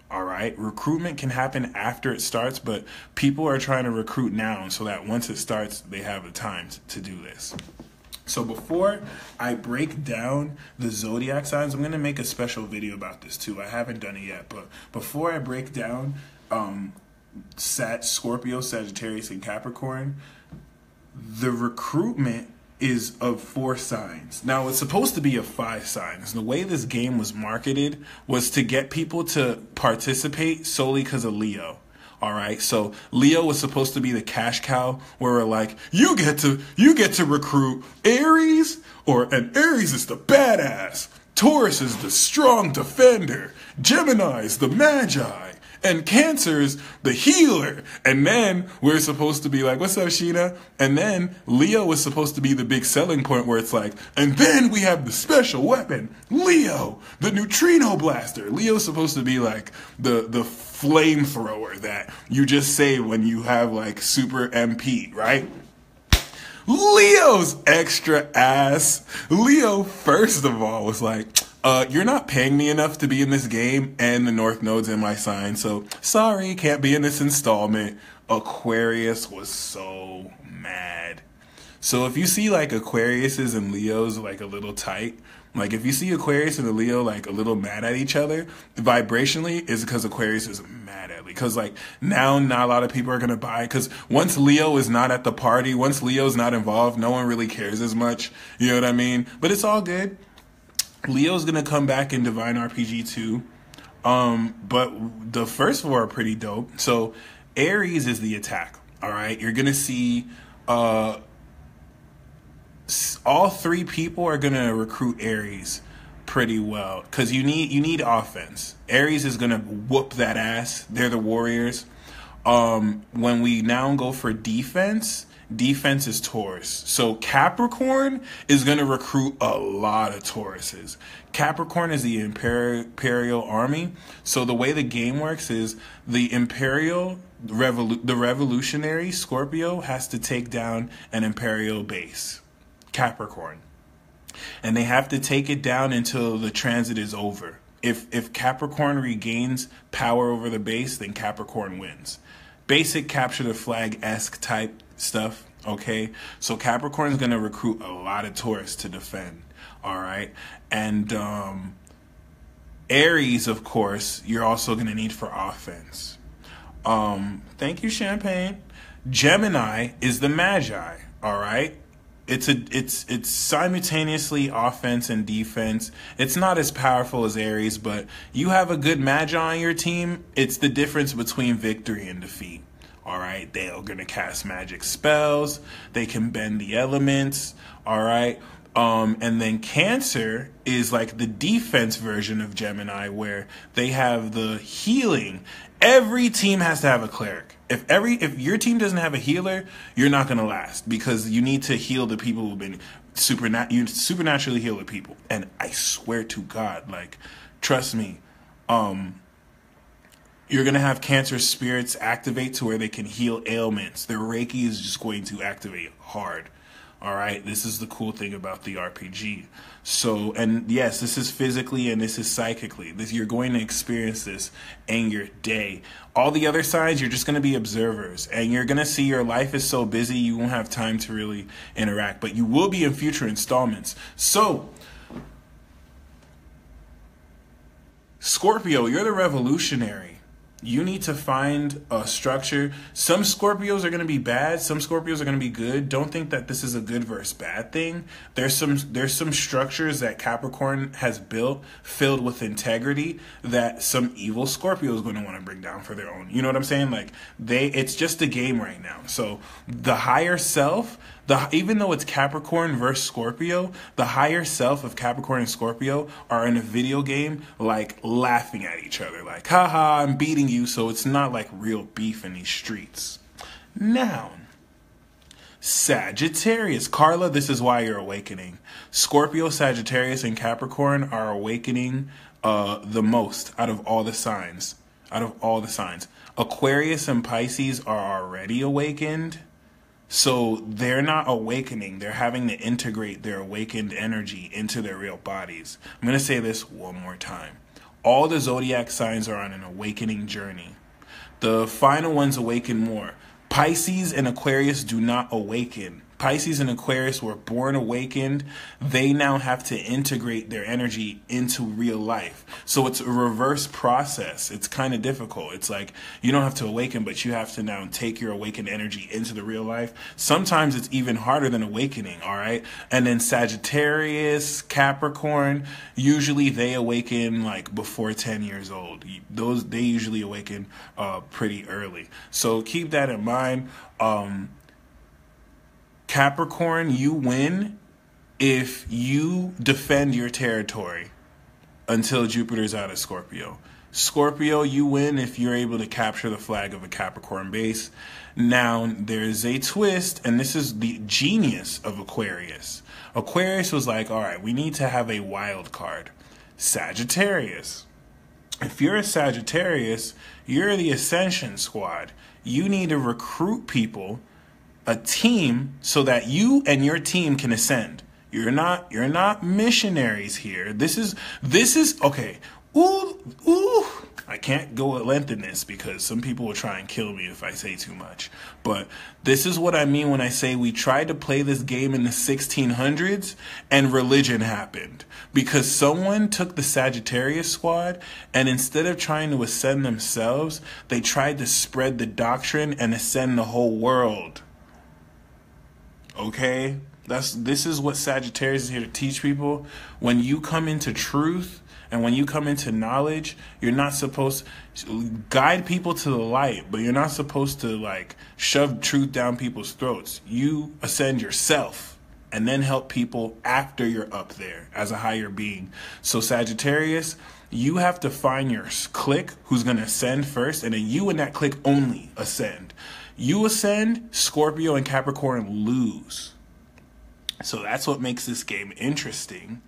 All right. Recruitment can happen after it starts, but people are trying to recruit now so that once it starts, they have the time to do this. So before I break down the zodiac signs, I'm going to make a special video about this too. I haven't done it yet, but before I break down Scorpio, Sagittarius, and Capricorn, the recruitment is of 4 signs. Now, it's supposed to be of 5 signs. The way this game was marketed was to get people to participate solely because of Leo. All right, so Leo was supposed to be the cash cow, where we're like, you get to recruit Aries, and Aries is the badass. Taurus is the strong defender. Gemini is the magi. And Cancer's the healer. And then we're supposed to be like, what's up, Sheena? And then Leo was supposed to be the big selling point where it's like, and then we have the special weapon, Leo, the neutrino blaster. Leo's supposed to be like the flamethrower that you just say when you have like super MP, right? Leo's extra ass. Leo, first of all, was like, you're not paying me enough to be in this game, and the North Node's in my sign, so sorry, can't be in this installment. Aquarius was so mad. So if you see like Aquariuses and Leos like a little tight, like if you see Aquarius and a Leo like a little mad at each other, vibrationally is because Aquarius is mad at me. Because like now not a lot of people are going to buy, because once Leo is not at the party, once Leo's not involved, no one really cares as much. You know what I mean? But it's all good. Leo's going to come back in Divine RPG too. But the first 4 are pretty dope. So Aries is the attack. All right. You're going to see all 3 people are going to recruit Aries pretty well, because you need offense. Aries is going to whoop that ass. They're the warriors. When we now go for defense is Taurus. So Capricorn is going to recruit a lot of Tauruses. Capricorn is the Imperial Army. So the way the game works is the the revolutionary Scorpio has to take down an Imperial base, Capricorn. And they have to take it down until the transit is over. If Capricorn regains power over the base, then Capricorn wins. Basic capture the flag-esque type stuff, okay? So Capricorn is going to recruit a lot of Taurus to defend, all right? And Aries, of course, you're also going to need for offense. Thank you, Champagne. Gemini is the Magi, all right? It's simultaneously offense and defense. It's not as powerful as Aries, but you have a good Magi on your team. It's the difference between victory and defeat. All right, they are gonna cast magic spells. They can bend the elements. All right, and then Cancer is like the defense version of Gemini, where they have the healing. Every team has to have a cleric. If your team doesn't have a healer, you're not gonna last, because you need to heal the people who've been you supernaturally heal the people. And I swear to God, like, trust me, you're gonna have Cancer spirits activate to where they can heal ailments. Their Reiki is just going to activate hard. All right, this is the cool thing about the RPG. So, and yes, this is physically and this is psychically. You're going to experience this in your day. All the other sides, you're just going to be observers, and you're going to see your life is so busy you won't have time to really interact, but you will be in future installments. So, Scorpio, you're the revolutionary. You need to find a structure. Some Scorpios are going to be bad. Some Scorpios are going to be good. Don't think that this is a good versus bad thing. There's some structures that Capricorn has built filled with integrity that some evil Scorpio is going to want to bring down for their own. You know what I'm saying? Like, it's just a game right now. So the higher self, even though it's Capricorn versus Scorpio, the higher self of Capricorn and Scorpio are in a video game, like, laughing at each other. Like, haha, I'm beating you. So it's not like real beef in these streets. Now, Sagittarius. Carla, this is why you're awakening. Scorpio, Sagittarius, and Capricorn are awakening the most out of all the signs. Aquarius and Pisces are already awakened. So they're not awakening. They're having to integrate their awakened energy into their real bodies. I'm going to say this one more time. All the zodiac signs are on an awakening journey. The final ones awaken more. Pisces and Aquarius do not awaken. Pisces and Aquarius were born awakened. They now have to integrate their energy into real life. So it's a reverse process. It's kind of difficult. It's like you don't have to awaken, but you have to now take your awakened energy into the real life. Sometimes it's even harder than awakening, all right? And then Sagittarius, Capricorn, usually they awaken like before 10 years old. They usually awaken pretty early. So keep that in mind. Capricorn, you win if you defend your territory until Jupiter's out of Scorpio. Scorpio, you win if you're able to capture the flag of a Capricorn base. Now, there's a twist, and this is the genius of Aquarius. Aquarius was like, all right, we need to have a wild card. Sagittarius. If you're a Sagittarius, you're the Ascension Squad. You need to recruit people, a team, so that you and your team can ascend. You're not missionaries here. This is okay. Ooh. I can't go at length in this because some people will try and kill me if I say too much. But this is what I mean when I say we tried to play this game in the 1600s and religion happened. Because someone took the Sagittarius squad and instead of trying to ascend themselves, they tried to spread the doctrine and ascend the whole world. Okay? This is what Sagittarius is here to teach people. When you come into truth and when you come into knowledge, you're not supposed to guide people to the light, but you're not supposed to like shove truth down people's throats. You ascend yourself and then help people after you're up there as a higher being. So Sagittarius, you have to find your clique who's going to ascend first, and then you and that clique only ascend. You ascend, Scorpio and Capricorn lose. So that's what makes this game interesting.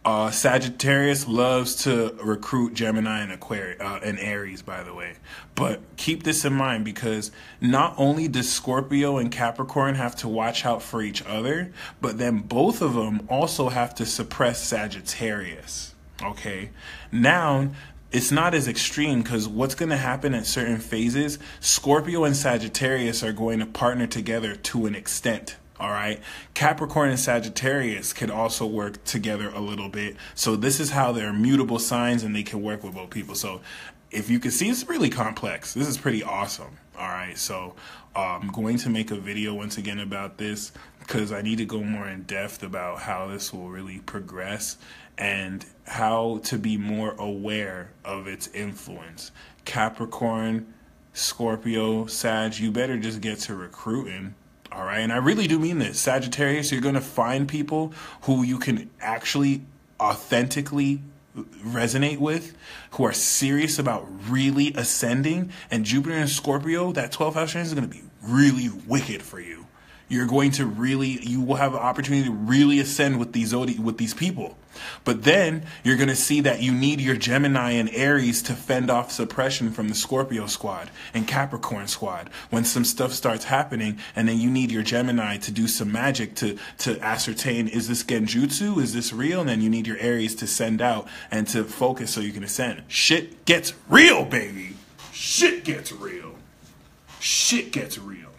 Sagittarius loves to recruit Gemini and Aquarius and Aries, by the way. But keep this in mind because not only does Scorpio and Capricorn have to watch out for each other, but then both of them also have to suppress Sagittarius. Okay? Now, it's not as extreme because what's going to happen at certain phases, Scorpio and Sagittarius are going to partner together to an extent. All right. Capricorn and Sagittarius can also work together a little bit. So this is how they're mutable signs and they can work with both people. So if you can see, it's really complex. This is pretty awesome. All right. So I'm going to make a video once again about this because I need to go more in depth about how this will really progress and how to be more aware of its influence. Capricorn, Scorpio, Sag, you better just get to recruiting. All right. And I really do mean this. Sagittarius, you're going to find people who you can actually authentically resonate with, who are serious about really ascending. And Jupiter and Scorpio, that 12th house transit is going to be really wicked for you. You're going to you will have an opportunity to really ascend with these people. But then you're going to see that you need your Gemini and Aries to fend off suppression from the Scorpio squad and Capricorn squad when some stuff starts happening, and then you need your Gemini to do some magic to ascertain, is this genjutsu? Is this real? And then you need your Aries to send out and to focus so you can ascend. Shit gets real, baby. Shit gets real. Shit gets real.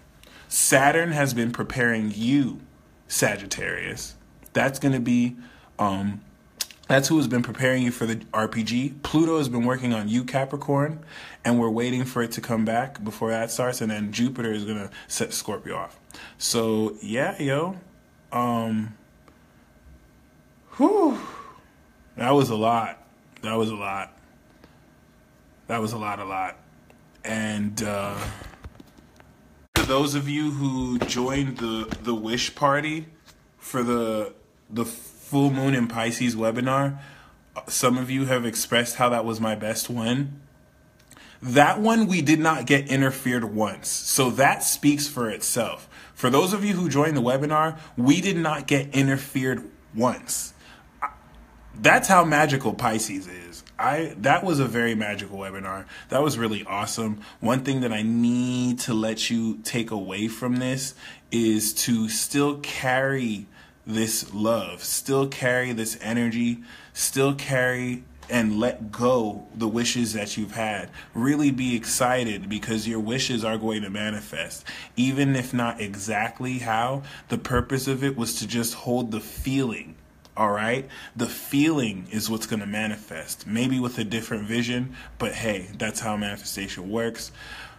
Saturn has been preparing you, Sagittarius. That's going to be, that's who has been preparing you for the RPG. Pluto has been working on you, Capricorn, and we're waiting for it to come back before that starts. And then Jupiter is going to set Scorpio off. So, yeah, yo. Whew. That was a lot. That was a lot. That was a lot. And, for those of you who joined the wish party for the full moon in Pisces webinar, some of you have expressed how that was my best one. That one we did not get interfered once. So that speaks for itself. For those of you who joined the webinar, we did not get interfered once. That's how magical Pisces is. That was a very magical webinar. That was really awesome. One thing that I need to let you take away from this is to still carry this love, still carry this energy, still carry and let go the wishes that you've had. Really be excited, because your wishes are going to manifest. Even if not exactly how, the purpose of it was to just hold the feeling. All right? The feeling is what's going to manifest. Maybe with a different vision, but hey, that's how manifestation works.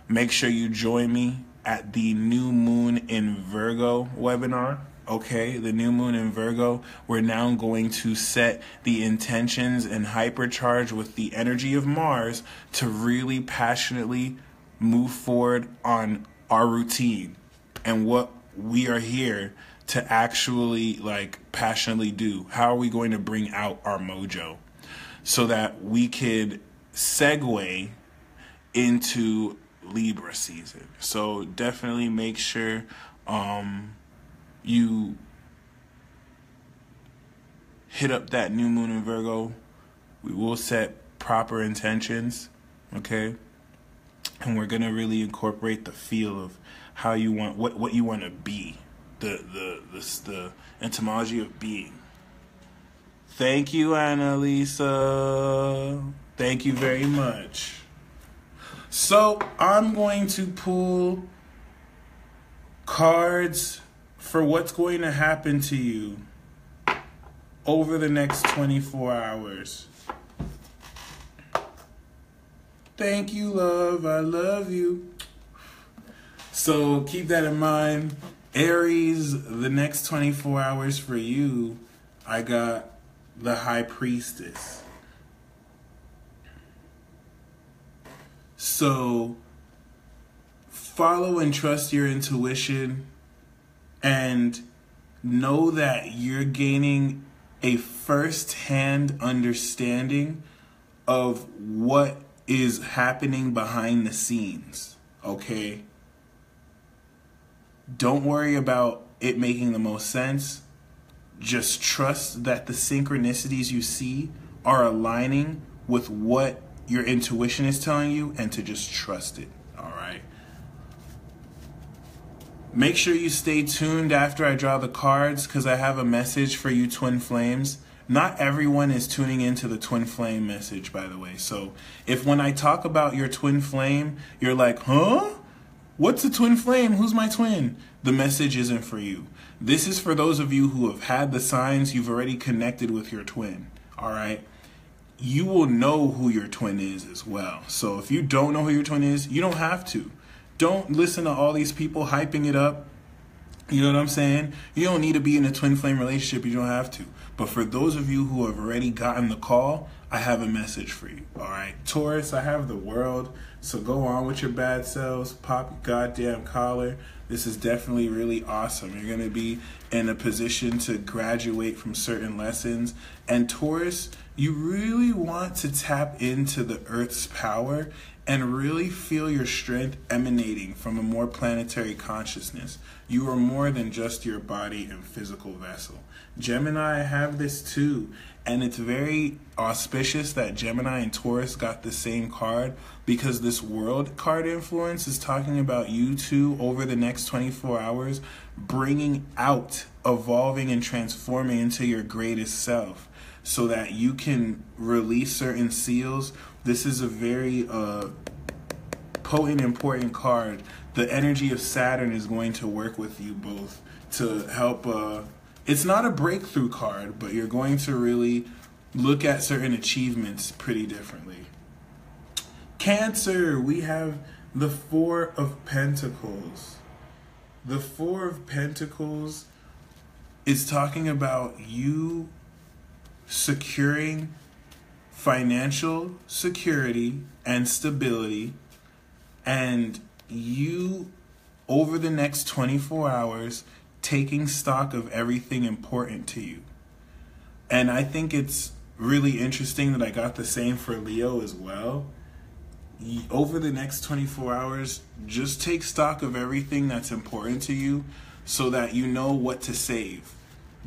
Make sure you join me at the New Moon in Virgo webinar. Okay, the New Moon in Virgo. We're now going to set the intentions and hypercharge with the energy of Mars to really passionately move forward on our routine and what we are here to actually passionately do. How are we going to bring out our mojo so that we could segue into Libra season? So definitely make sure you hit up that New Moon in Virgo. We will set proper intentions, okay? And we're gonna really incorporate the feel of how you want, what you want to be, the etymology of being. Thank you, Annalisa. Thank you very much. So I'm going to pull cards for what's going to happen to you over the next 24 hours. Thank you, love. I love you. So keep that in mind. Aries, the next 24 hours for you, I got the High Priestess. So follow and trust your intuition and know that you're gaining a first-hand understanding of what is happening behind the scenes, okay? Don't worry about it making the most sense. Just trust that the synchronicities you see are aligning with what your intuition is telling you, and to just trust it, all right? Make sure you stay tuned after I draw the cards, because I have a message for you twin flames. Not everyone is tuning into the twin flame message, by the way. So if when I talk about your twin flame, you're like, huh? What's a twin flame? Who's my twin? The message isn't for you. This is for those of you who have had the signs. You've already connected with your twin, all right? You will know who your twin is as well. So if you don't know who your twin is, you don't have to. Don't listen to all these people hyping it up. You know what I'm saying? You don't need to be in a twin flame relationship. You don't have to. But for those of you who have already gotten the call, I have a message for you. All right, Taurus, I have the world. So go on with your bad selves. Pop your goddamn collar. This is definitely really awesome. You're going to be in a position to graduate from certain lessons. And Taurus, you really want to tap into the Earth's power and really feel your strength emanating from a more planetary consciousness. You are more than just your body and physical vessel. Gemini have this too, and it's very auspicious that Gemini and Taurus got the same card, because this world card influence is talking about you two over the next 24 hours bringing out, evolving, and transforming into your greatest self so that you can release certain seals. This is a very potent, important card. The energy of Saturn is going to work with you both to help. It's not a breakthrough card, but you're going to really look at certain achievements pretty differently. Cancer, we have the Four of Pentacles. The Four of Pentacles is talking about you securing financial security and stability, and you, over the next 24 hours, taking stock of everything important to you. And I think it's really interesting that I got the same for Leo as well. Over the next 24 hours, just take stock of everything that's important to you so that you know what to save.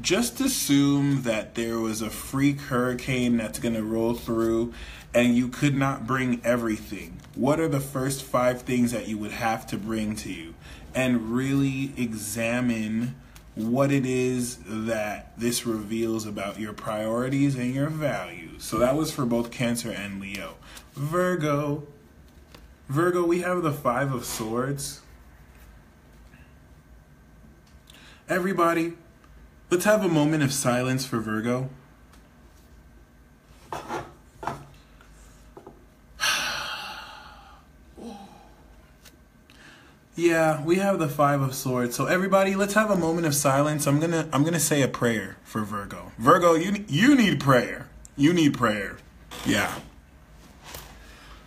just assume that there was a freak hurricane that's going to roll through and you could not bring everything. What are the first 5 things that you would have to bring to you? And really examine what it is that this reveals about your priorities and your values. So that was for both Cancer and Leo. Virgo, we have the 5 of Swords. Everybody, let's have a moment of silence for Virgo. Yeah, we have the 5 of Swords. So everybody, let's have a moment of silence. I'm gonna say a prayer for Virgo. Virgo, you need prayer. You need prayer. Yeah.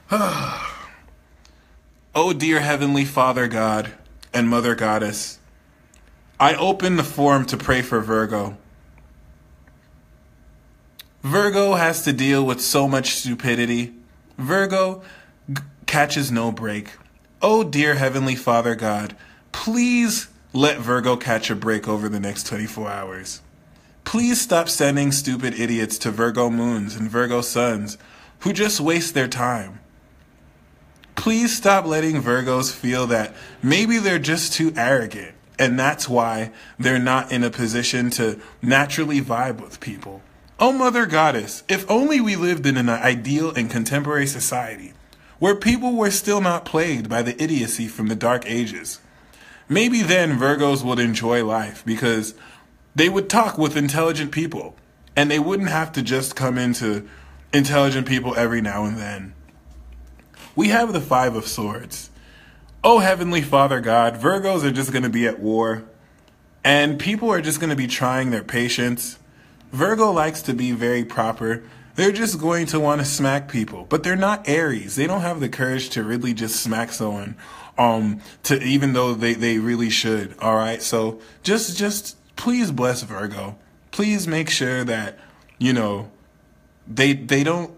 Oh dear Heavenly Father God and Mother Goddess, I open the forum to pray for Virgo. Virgo has to deal with so much stupidity. Virgo catches no break. Oh dear Heavenly Father God, please let Virgo catch a break over the next 24 hours. Please stop sending stupid idiots to Virgo moons and Virgo suns who just waste their time. Please stop letting Virgos feel that maybe they're just too arrogant and that's why they're not in a position to naturally vibe with people. Oh Mother Goddess, if only we lived in an ideal and contemporary society where people were still not plagued by the idiocy from the Dark Ages. Maybe then Virgos would enjoy life because they would talk with intelligent people and they wouldn't have to just come into intelligent people every now and then. We have the 5 of Swords. Oh Heavenly Father God, Virgos are just going to be at war and people are just going to be trying their patience. Virgo likes to be very proper. They're just going to want to smack people, but they're not Aries. They don't have the courage to really just smack someone, even though they really should. All right. So just please bless Virgo. Please make sure that, you know, they don't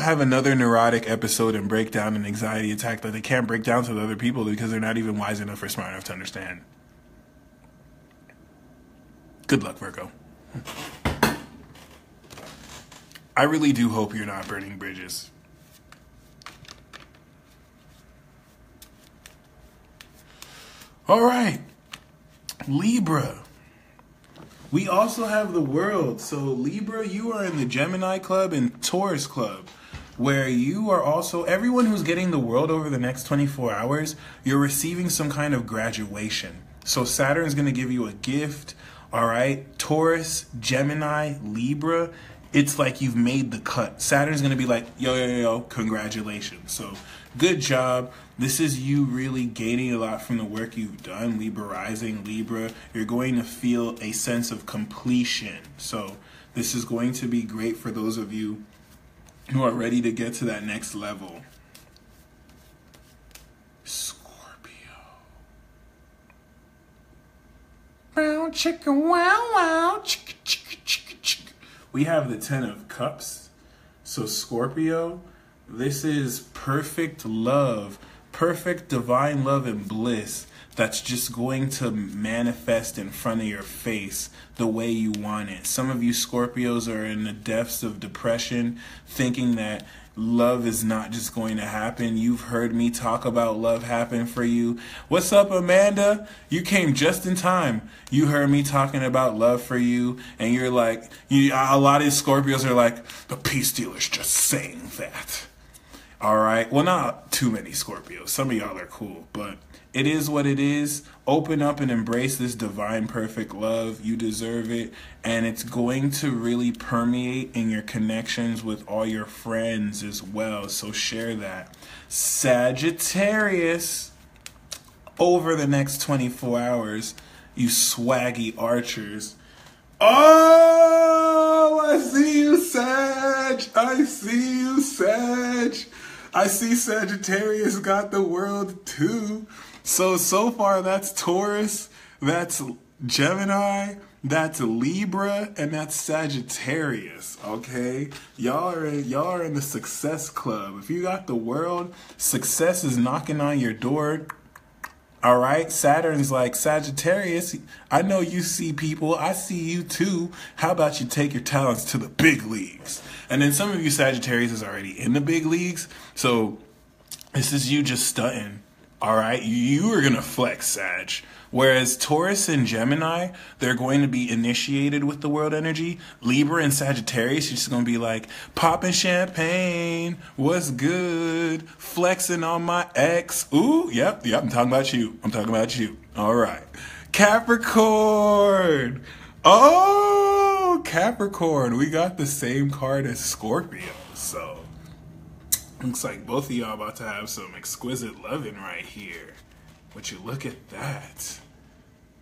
have another neurotic episode and breakdown and anxiety attack that they can't break down to other people because they're not even wise enough or smart enough to understand. Good luck, Virgo. I really do hope you're not burning bridges. All right. Libra. We also have the world. So Libra, you are in the Gemini club and Taurus club, where you are also, everyone who's getting the world over the next 24 hours, you're receiving some kind of graduation. So Saturn's going to give you a gift. All right. Taurus, Gemini, Libra. It's like you've made the cut. Saturn's going to be like, yo, congratulations. So good job. This is you really gaining a lot from the work you've done. Libra rising, Libra. You're going to feel a sense of completion. So this is going to be great for those of you who are ready to get to that next level. Scorpio. Brown chicken, wow, wow, chicka, chicka, chicka, chicka. We have the 10 of Cups. So Scorpio, this is perfect love, perfect divine love and bliss that's just going to manifest in front of your face the way you want it. Some of you Scorpios are in the depths of depression, thinking that love is not just going to happen. You've heard me talk about love happen for you. What's up, Amanda? You came just in time. You heard me talking about love for you, and you're like, a lot of Scorpios are like, the peace dealer's just saying that. All right. Well, not too many Scorpios. Some of y'all are cool, but it is what it is. Open up and embrace this divine, perfect love. You deserve it. And it's going to really permeate in your connections with all your friends as well. So share that. Sagittarius, over the next 24 hours, you swaggy archers. Oh, I see you, Sag. I see you, Sag. I see Sagittarius got the world too. So far that's Taurus, that's Gemini, that's Libra, and that's Sagittarius, okay? Y'all are in the success club. If you got the world, success is knocking on your door. All right, Saturn's like, Sagittarius, I know you see people, I see you too. How about you take your talents to the big leagues? And then some of you Sagittarius is already in the big leagues, so this is you just stunting. All right, you are gonna flex, Sag. Whereas Taurus and Gemini, they're going to be initiated with the world energy. Libra and Sagittarius, you're just going to be like, popping champagne, what's good, flexing on my ex. Ooh, yep, I'm talking about you. I'm talking about you. All right. Capricorn. Oh, Capricorn. We got the same card as Scorpio. So, looks like both of y'all about to have some exquisite loving right here. Would you look at that?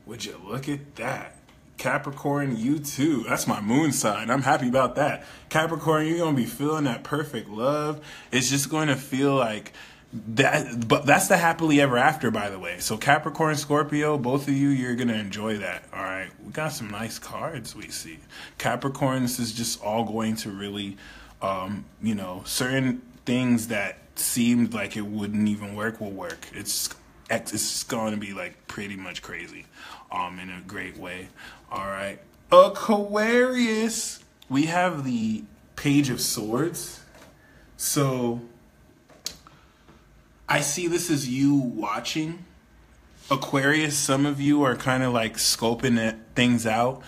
Would you look at that? Capricorn, you too. That's my moon sign. I'm happy about that. Capricorn, you're going to be feeling that perfect love. It's just going to feel like that. But that's the happily ever after, by the way. So Capricorn, Scorpio, both of you, you're going to enjoy that. All right. We got some nice cards we see. Capricorn, this is just all going to really, certain things that seemed like it wouldn't even work will work. It's going to be like pretty much crazy, in a great way. All right, Aquarius. We have the Page of Swords. So I see this as you watching. Aquarius, some of you are kind of like scoping things out.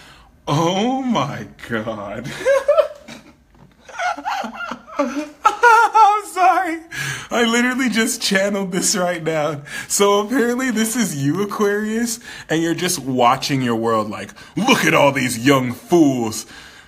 Oh my God. I'm sorry. I literally just channeled this right now. So apparently this is you, Aquarius, and you're just watching your world like, look at all these young fools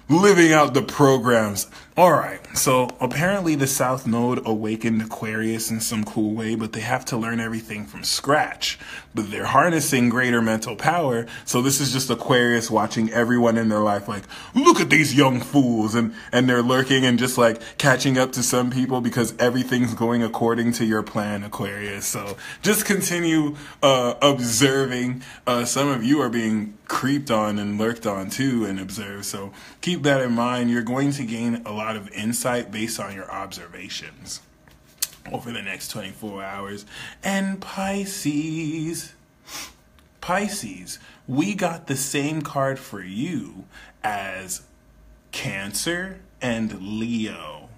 living out the programs. All right, so apparently the South Node awakened Aquarius in some cool way, but they have to learn everything from scratch. But they're harnessing greater mental power, so this is just Aquarius watching everyone in their life like, look at these young fools, and they're lurking and just like catching up to some people because everything's going according to your plan, Aquarius. So just continue observing. Some of you are being creeped on and lurked on too and observed, so keep that in mind. You're going to gain a lot of insight based on your observations over the next 24 hours. And Pisces, we got the same card for you as Cancer and Leo,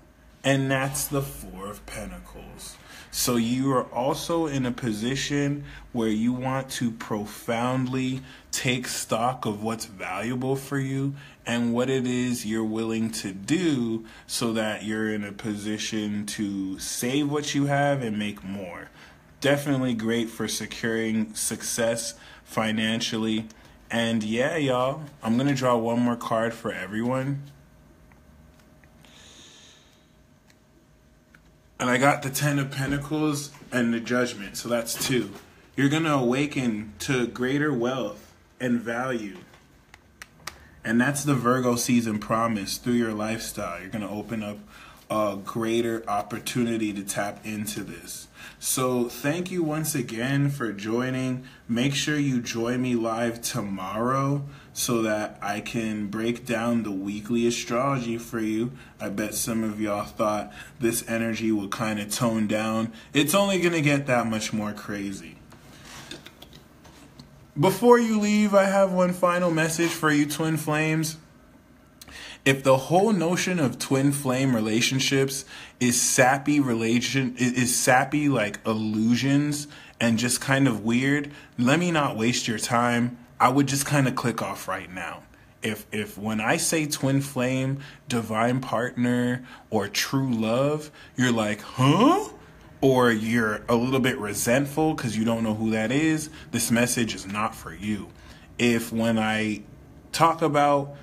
and that's the Four of Pentacles. So you are also in a position where you want to profoundly take stock of what's valuable for you and what it is you're willing to do so that you're in a position to save what you have and make more. Definitely great for securing success financially. And yeah, y'all, I'm going to draw one more card for everyone. And I got the Ten of Pentacles and the Judgment, so that's two. You're going to awaken to greater wealth and value. And that's the Virgo season promise through your lifestyle. You're going to open up a greater opportunity to tap into this. So thank you once again for joining. Make sure you join me live tomorrow so that I can break down the weekly astrology for you. I bet some of y'all thought this energy would kind of tone down. It's only going to get that much more crazy. Before you leave, I have one final message for you, twin flames. If the whole notion of twin flame relationships is sappy like illusions and just kind of weird, let me not waste your time. I would just kind of click off right now. If when I say twin flame, divine partner, or true love, you're like, huh? Or you're a little bit resentful because you don't know who that is, this message is not for you. If when I talk about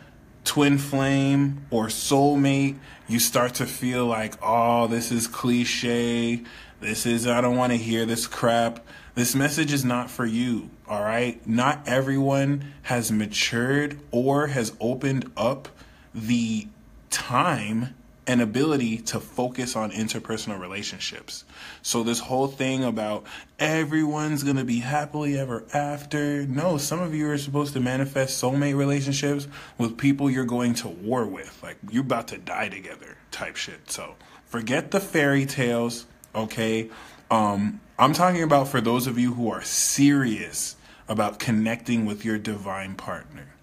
twin flame or soulmate, you start to feel like, oh, this is cliche, I don't want to hear this crap, this message is not for you, all right? Not everyone has matured or has opened up the time and ability to focus on interpersonal relationships. So this whole thing about everyone's going to be happily ever after. No, some of you are supposed to manifest soulmate relationships with people you're going to war with. Like you're about to die together type shit. So forget the fairy tales, okay? I'm talking about for those of you who are serious about connecting with your divine partner.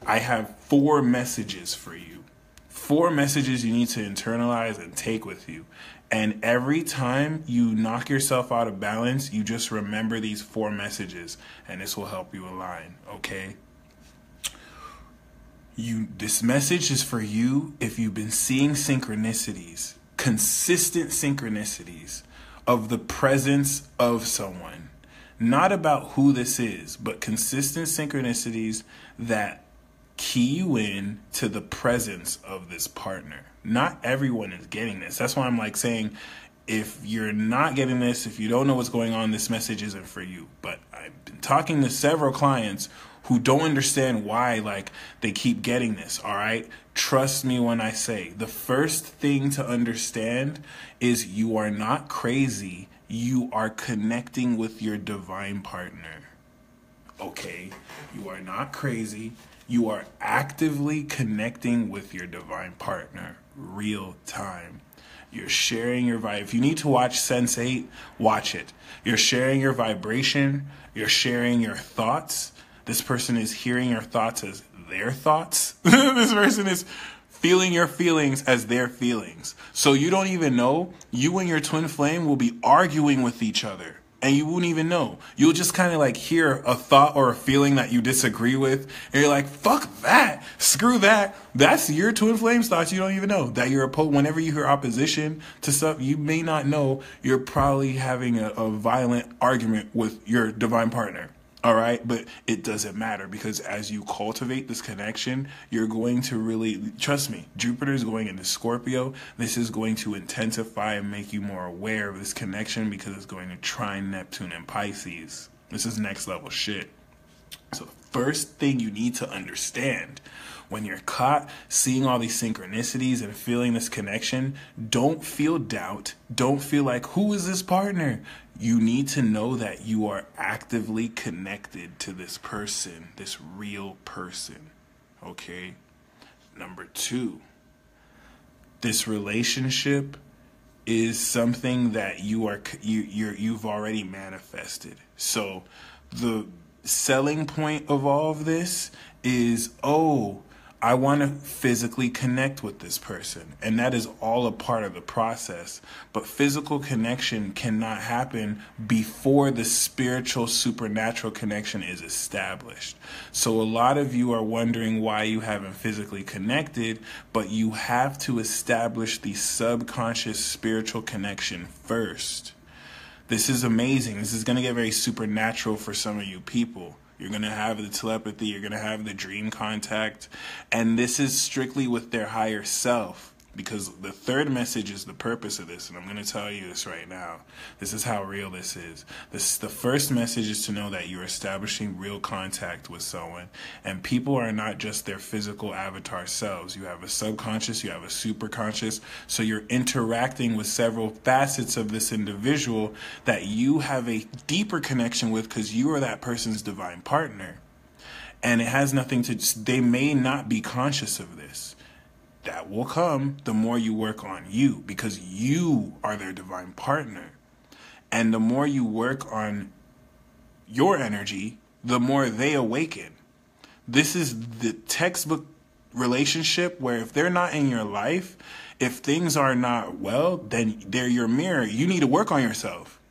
I have 4 messages for you. 4 messages you need to internalize and take with you. And every time you knock yourself out of balance, you just remember these 4 messages, and this will help you align, okay? This message is for you if you've been seeing synchronicities, consistent synchronicities of the presence of someone. Not about who this is, but consistent synchronicities that key you in to the presence of this partner. Not everyone is getting this. That's why I'm like saying, if you're not getting this, if you don't know what's going on, this message isn't for you. But I've been talking to several clients who don't understand why, like, they keep getting this, all right? Trust me when I say, the first thing to understand is you are not crazy. You are connecting with your divine partner, okay? You are not crazy. You are actively connecting with your divine partner, real time. You're sharing your vibe. If you need to watch Sense8, watch it. You're sharing your vibration. You're sharing your thoughts. This person is hearing your thoughts as their thoughts. This person is feeling your feelings as their feelings. So you don't even know. You and your twin flame will be arguing with each other. And you won't even know. You'll just kind of like hear a thought or a feeling that you disagree with. And you're like, fuck that. Screw that. That's your twin flame's thoughts. You don't even know that you're opposed. Whenever you hear opposition to stuff, you may not know you're probably having a violent argument with your divine partner. All right. But it doesn't matter, because as you cultivate this connection, you're going to really, trust me, Jupiter is going into Scorpio. This is going to intensify and make you more aware of this connection, because it's going to trine Neptune and Pisces. This is next level shit. So the first thing you need to understand when you're caught seeing all these synchronicities and feeling this connection, don't feel doubt. Don't feel like, who is this partner? You need to know that you are actively connected to this person, this real person, okay? Number 2, this relationship is something that you've already manifested. So the selling point of all of this is, I want to physically connect with this person. And that is all a part of the process. But physical connection cannot happen before the spiritual, supernatural connection is established. So a lot of you are wondering why you haven't physically connected, but you have to establish the subconscious spiritual connection first. This is amazing. This is going to get very supernatural for some of you people. You're going to have the telepathy. You're going to have the dream contact. And this is strictly with their higher self, because the third message is the purpose of this. And I'm going to tell you this right now. This is how real this is. The first message is to know that you're establishing real contact with someone. And people are not just their physical avatar selves. You have a subconscious. You have a superconscious. So you're interacting with several facets of this individual that you have a deeper connection with, because you are that person's divine partner. And it has nothing to, they may not be conscious of this. That will come the more you work on you, because you are their divine partner. And the more you work on your energy, the more they awaken. This is the textbook relationship where if they're not in your life, if things are not well, then they're your mirror. You need to work on yourself.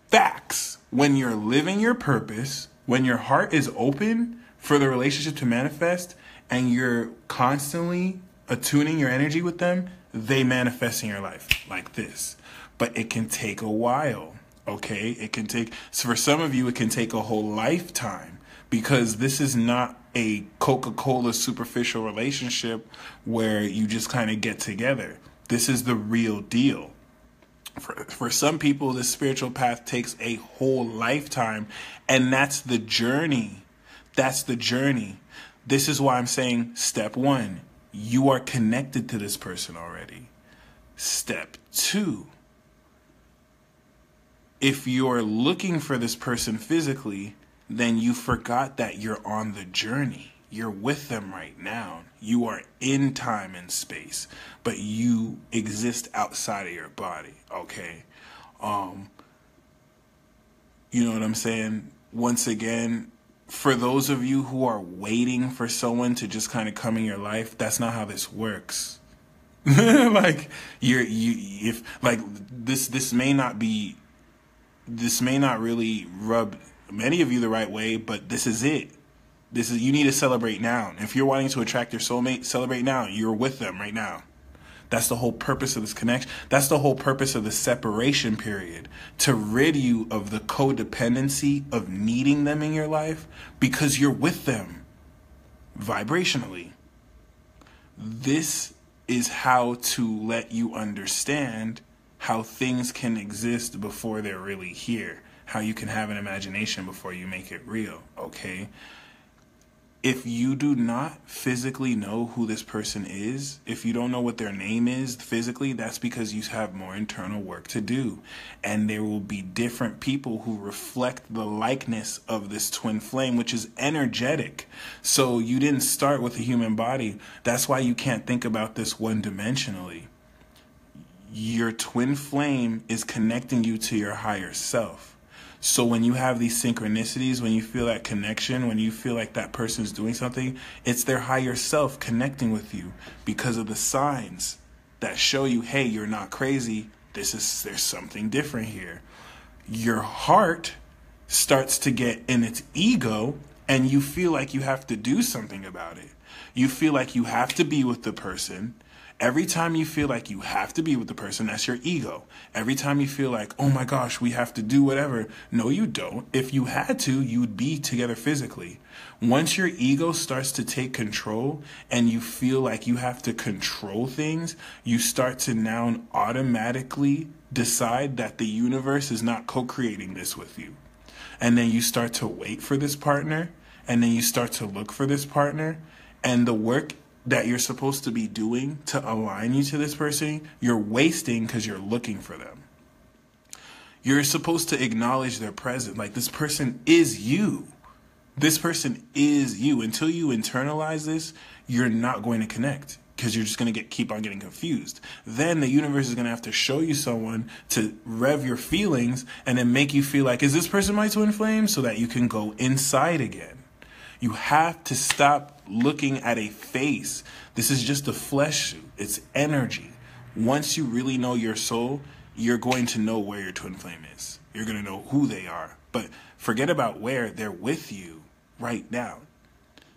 Facts. When you're living your purpose, when your heart is open for the relationship to manifest, and you're constantly attuning your energy with them, they manifest in your life like this. But it can take a while, okay? It can take, so for some of you, it can take a whole lifetime, because this is not a Coca-Cola superficial relationship where you just kind of get together. This is the real deal. For some people, the spiritual path takes a whole lifetime, and that's the journey. That's the journey. This is why I'm saying step 1, you are connected to this person already. Step 2, if you're looking for this person physically, then you forgot that you're on the journey. You're with them right now. You are in time and space, but you exist outside of your body, okay? You know what I'm saying? Once again, for those of you who are waiting for someone to just kind of come in your life, that's not how this works. Like this may not really rub many of you the right way, but this is it. You need to celebrate now. If you're wanting to attract your soulmate, celebrate now. You're with them right now. That's the whole purpose of this connection. That's the whole purpose of the separation period, to rid you of the codependency of needing them in your life because you're with them vibrationally. This is how to let you understand how things can exist before they're really here, how you can have an imagination before you make it real, okay? If you do not physically know who this person is, if you don't know what their name is physically, that's because you have more internal work to do. And there will be different people who reflect the likeness of this twin flame, which is energetic. So you didn't start with a human body. That's why you can't think about this one-dimensionally. Your twin flame is connecting you to your higher self. So when you have these synchronicities, when you feel that connection, when you feel like that person's doing something, it's their higher self connecting with you because of the signs that show you, hey, you're not crazy. There's something different here. Your heart starts to get in its ego and you feel like you have to do something about it. You feel like you have to be with the person. Every time you feel like you have to be with the person, that's your ego. Every time you feel like, oh my gosh, we have to do whatever. No, you don't. If you had to, you'd be together physically. Once your ego starts to take control and you feel like you have to control things, you start to now automatically decide that the universe is not co-creating this with you. And then you start to wait for this partner, and then you start to look for this partner, and the work that you're supposed to be doing to align you to this person, you're wasting because you're looking for them. You're supposed to acknowledge their presence. Like, this person is you. This person is you. Until you internalize this, you're not going to connect because you're just going to keep on getting confused. Then the universe is going to have to show you someone to rev your feelings and then make you feel like, is this person my twin flame? So that you can go inside again. You have to stop looking at a face. This is just a flesh suit. It's energy. Once you really know your soul, you're going to know where your twin flame is. You're going to know who they are. But forget about where. They're with you right now.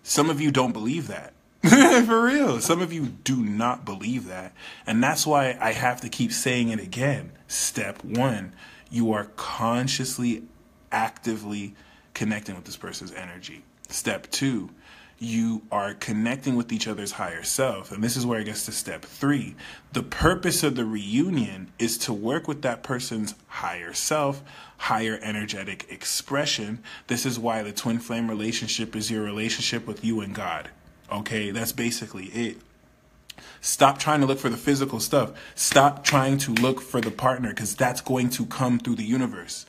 Some of you don't believe that. For real. Some of you do not believe that. And that's why I have to keep saying it again. Step 1, you are consciously, actively connecting with this person's energy. Step 2, you are connecting with each other's higher self. And this is where it gets to step 3. The purpose of the reunion is to work with that person's higher self, higher energetic expression. This is why the twin flame relationship is your relationship with you and God. Okay, that's basically it. Stop trying to look for the physical stuff. Stop trying to look for the partner, because that's going to come through the universe.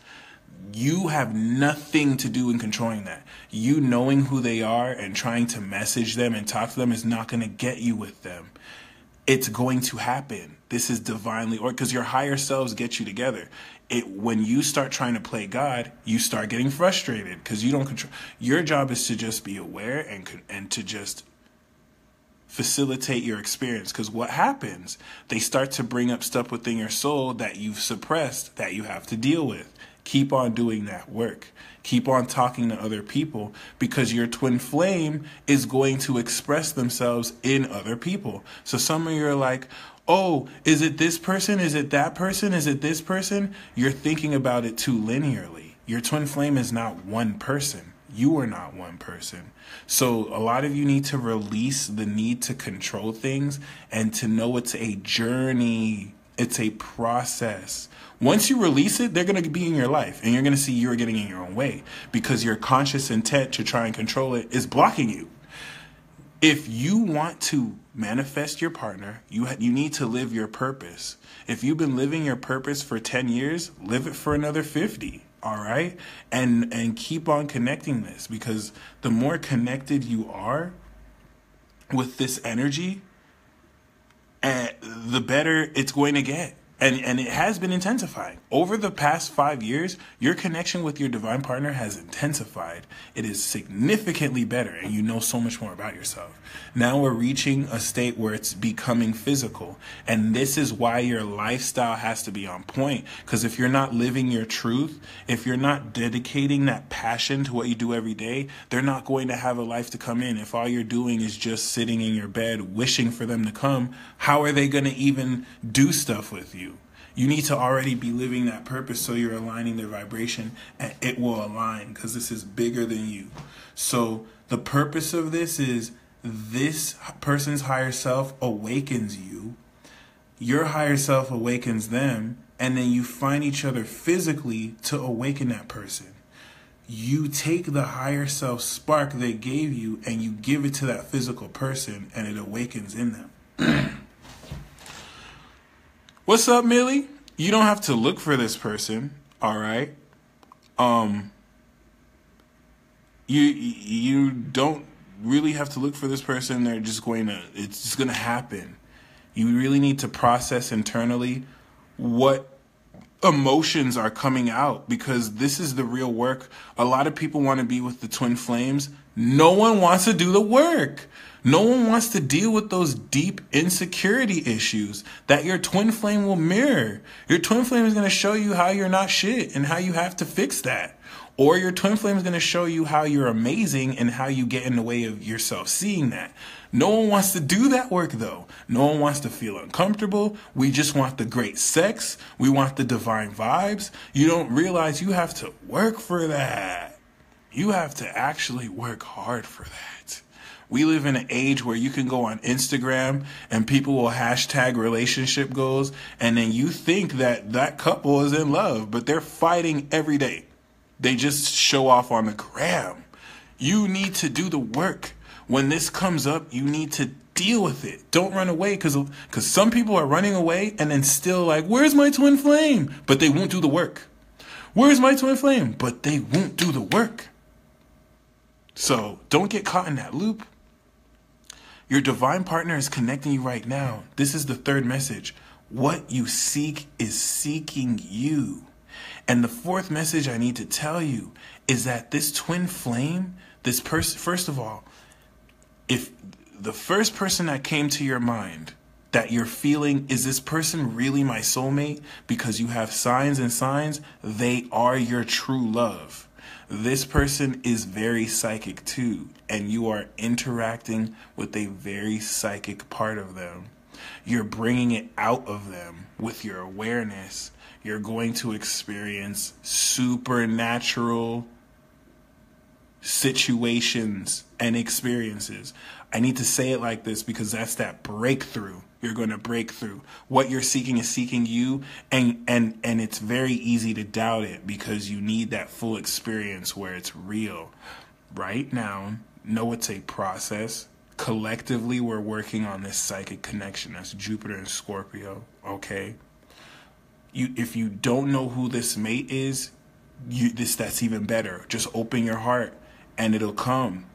You have nothing to do in controlling that. You knowing who they are and trying to message them and talk to them is not going to get you with them. It's going to happen. This is divinely, or because your higher selves get you together. When you start trying to play God, you start getting frustrated because you don't control. Your job is to just be aware and to just facilitate your experience. Because what happens? They start to bring up stuff within your soul that you've suppressed that you have to deal with. Keep on doing that work. Keep on talking to other people, because your twin flame is going to express themselves in other people. So some of you are like, oh, is it this person? Is it that person? Is it this person? You're thinking about it too linearly. Your twin flame is not one person. You are not one person. So a lot of you need to release the need to control things and to know it's a journey. It's a process. Once you release it, they're going to be in your life, and you're going to see you're getting in your own way because your conscious intent to try and control it is blocking you. If you want to manifest your partner, you need to live your purpose. If you've been living your purpose for 10 years, live it for another 50. All right. And keep on connecting this, because the more connected you are with this energy, the better it's going to get. And it has been intensifying. Over the past 5 years, your connection with your divine partner has intensified. It is significantly better, and you know so much more about yourself. Now we're reaching a state where it's becoming physical. And this is why your lifestyle has to be on point. Because if you're not living your truth, if you're not dedicating that passion to what you do every day, they're not going to have a life to come in. If all you're doing is just sitting in your bed wishing for them to come, how are they going to even do stuff with you? You need to already be living that purpose, so you're aligning their vibration, and it will align, because this is bigger than you. So the purpose of this is this person's higher self awakens you, your higher self awakens them, and then you find each other physically to awaken that person. You take the higher self spark they gave you and you give it to that physical person, and it awakens in them. What's up, Millie? You don't have to look for this person, all right? You don't really have to look for this person. It's just going to happen. You really need to process internally what emotions are coming out, because this is the real work. A lot of people want to be with the twin flames. No one wants to do the work. No one wants to deal with those deep insecurity issues that your twin flame will mirror. Your twin flame is going to show you how you're not shit and how you have to fix that. Or your twin flame is going to show you how you're amazing and how you get in the way of yourself seeing that. No one wants to do that work, though. No one wants to feel uncomfortable. We just want the great sex. We want the divine vibes. You don't realize you have to work for that. You have to actually work hard for that. We live in an age where you can go on Instagram and people will hashtag relationship goals, and then you think that that couple is in love, but they're fighting every day. They just show off on the gram. You need to do the work. When this comes up, you need to deal with it. Don't run away, because some people are running away and then still like, where's my twin flame? But they won't do the work. Where's my twin flame? But they won't do the work. So don't get caught in that loop. Your divine partner is connecting you right now. This is the third message. What you seek is seeking you. And the fourth message I need to tell you is that this twin flame, this person, first of all, if the first person that came to your mind that you're feeling, is this person really my soulmate? Because you have signs and signs, they are your true love. This person is very psychic too, and you are interacting with a very psychic part of them. You're bringing it out of them with your awareness. You're going to experience supernatural situations and experiences. I need to say it like this because that's that breakthrough. You're going to break through. What you're seeking is seeking you, and it's very easy to doubt it because you need that full experience where it's real. Right now, know it's a process. Collectively, we're working on this psychic connection. That's Jupiter and Scorpio, okay? If you don't know who this mate is, that's even better. Just open your heart and it'll come.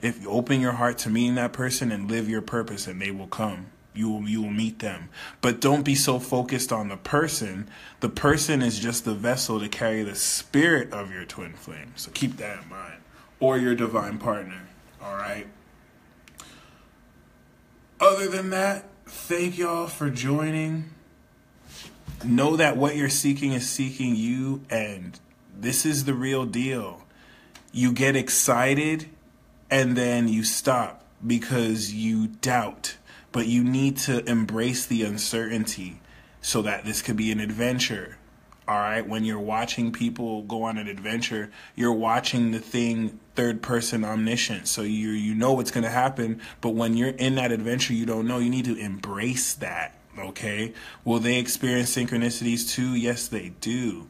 If you open your heart to meeting that person and live your purpose, and they will come. You will meet them. But don't be so focused on the person. The person is just the vessel to carry the spirit of your twin flame. So keep that in mind. Or your divine partner. All right? Other than that, thank y'all for joining. Know that what you're seeking is seeking you, and this is the real deal. You get excited and then you stop because you doubt. But you need to embrace the uncertainty so that this could be an adventure. All right? When you're watching people go on an adventure, you're watching the thing third person omniscient. So you know what's going to happen. But when you're in that adventure, you don't know. You need to embrace that. Okay? Will they experience synchronicities too? Yes, they do.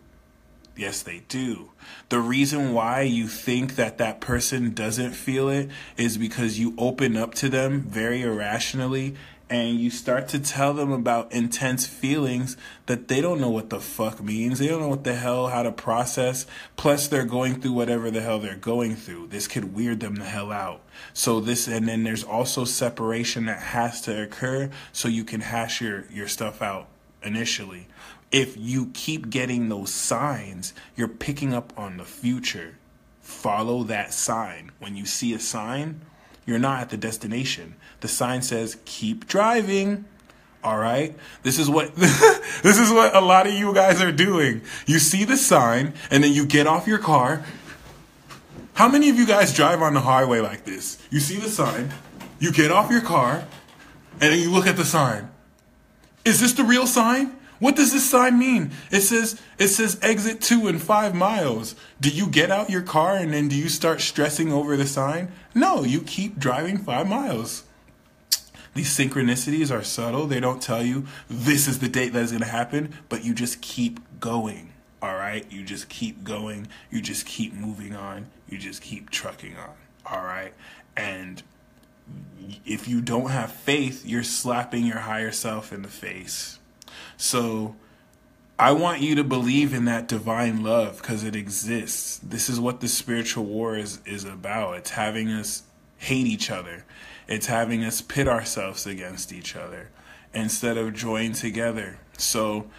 Yes, they do. The reason why you think that person doesn't feel it is because you open up to them very irrationally, and you start to tell them about intense feelings that they don't know what the fuck means. They don't know what the hell, how to process. Plus, they're going through whatever the hell they're going through. This could weird them the hell out. So this, and then there's also separation that has to occur so you can hash your stuff out initially. If you keep getting those signs, you're picking up on the future. Follow that sign. When you see a sign, you're not at the destination. The sign says, keep driving. All right. This is what this is what a lot of you guys are doing. You see the sign and then you get off your car. How many of you guys drive on the highway like this? You see the sign, you get off your car, and then you look at the sign. Is this the real sign? What does this sign mean? It says exit 2 in 5 miles. Do you get out your car and then do you start stressing over the sign? No, you keep driving 5 miles. These synchronicities are subtle. They don't tell you this is the date that is going to happen, but you just keep going. All right? You just keep going. You just keep moving on. You just keep trucking on. All right? And if you don't have faith, you're slapping your higher self in the face. So I want you to believe in that divine love because it exists. This is what the spiritual war is about. It's having us hate each other. It's having us pit ourselves against each other instead of join together. So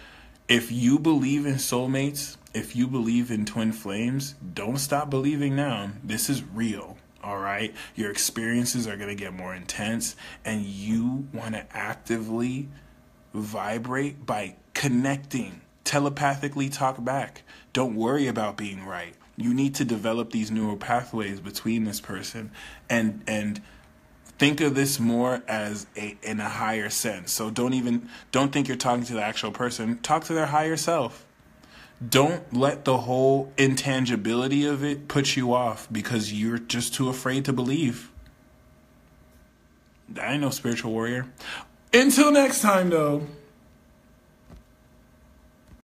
if you believe in soulmates, if you believe in twin flames, don't stop believing now. This is real. All right. Your experiences are going to get more intense, and you want to actively vibrate by connecting, telepathically talk back. Don't worry about being right. You need to develop these neural pathways between this person and think of this more as in a higher sense. So don't think you're talking to the actual person. Talk to their higher self. Don't let the whole intangibility of it put you off because you're just too afraid to believe. I ain't no spiritual warrior. Until next time, though.